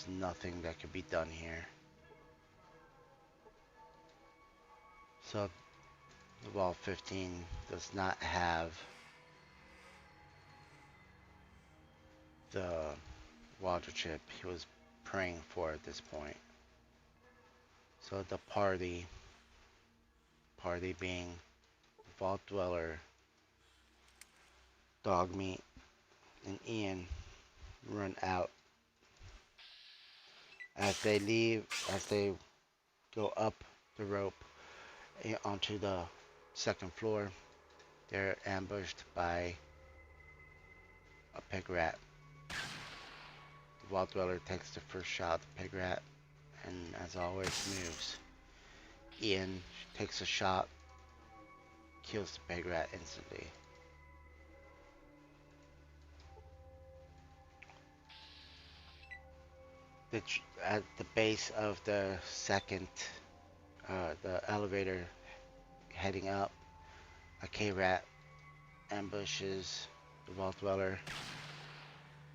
nothing that could be done here. So the Vault 15 does not have the water chip he was praying for at this point. So the party being Vault Dweller, Dogmeat, and Ian, run out As they leave, as they go up the rope onto the second floor, they're ambushed by a pig rat. The Wall Dweller takes the first shot at the pig rat and, as always, moves. Ian takes a shot, kills the pig rat instantly. At the base of the second, the elevator heading up, a K-rat ambushes the Vault Dweller.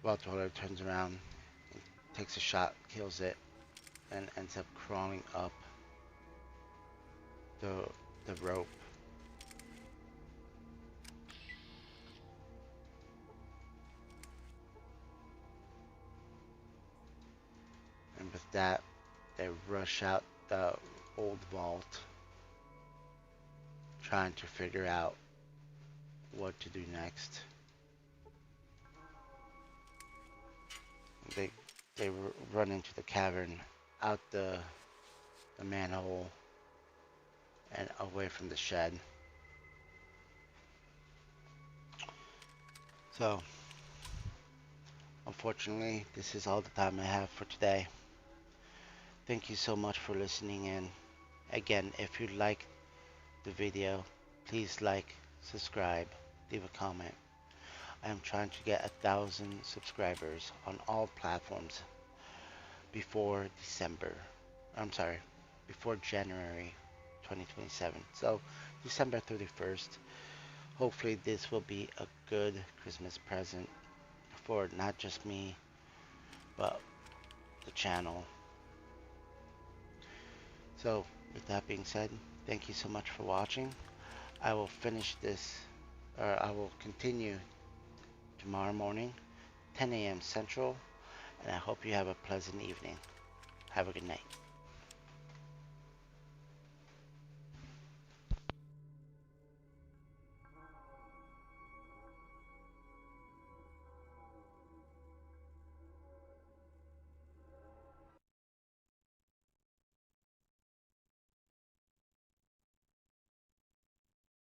Vault Dweller turns around, takes a shot, kills it, and ends up crawling up the rope. And with that, they rush out the old vault, trying to figure out what to do next. They run into the cavern, out the manhole, and away from the shed. So, unfortunately, this is all the time I have for today. Thank you so much for listening in. Again, if you like the video, please like, subscribe, leave a comment. I am trying to get 1,000 subscribers on all platforms before before January 2027. So December 31st. Hopefully this will be a good Christmas present for not just me, but the channel. So with that being said, thank you so much for watching. I will finish this, or I will continue tomorrow morning, 10 a.m. Central, and I hope you have a pleasant evening. Have a good night.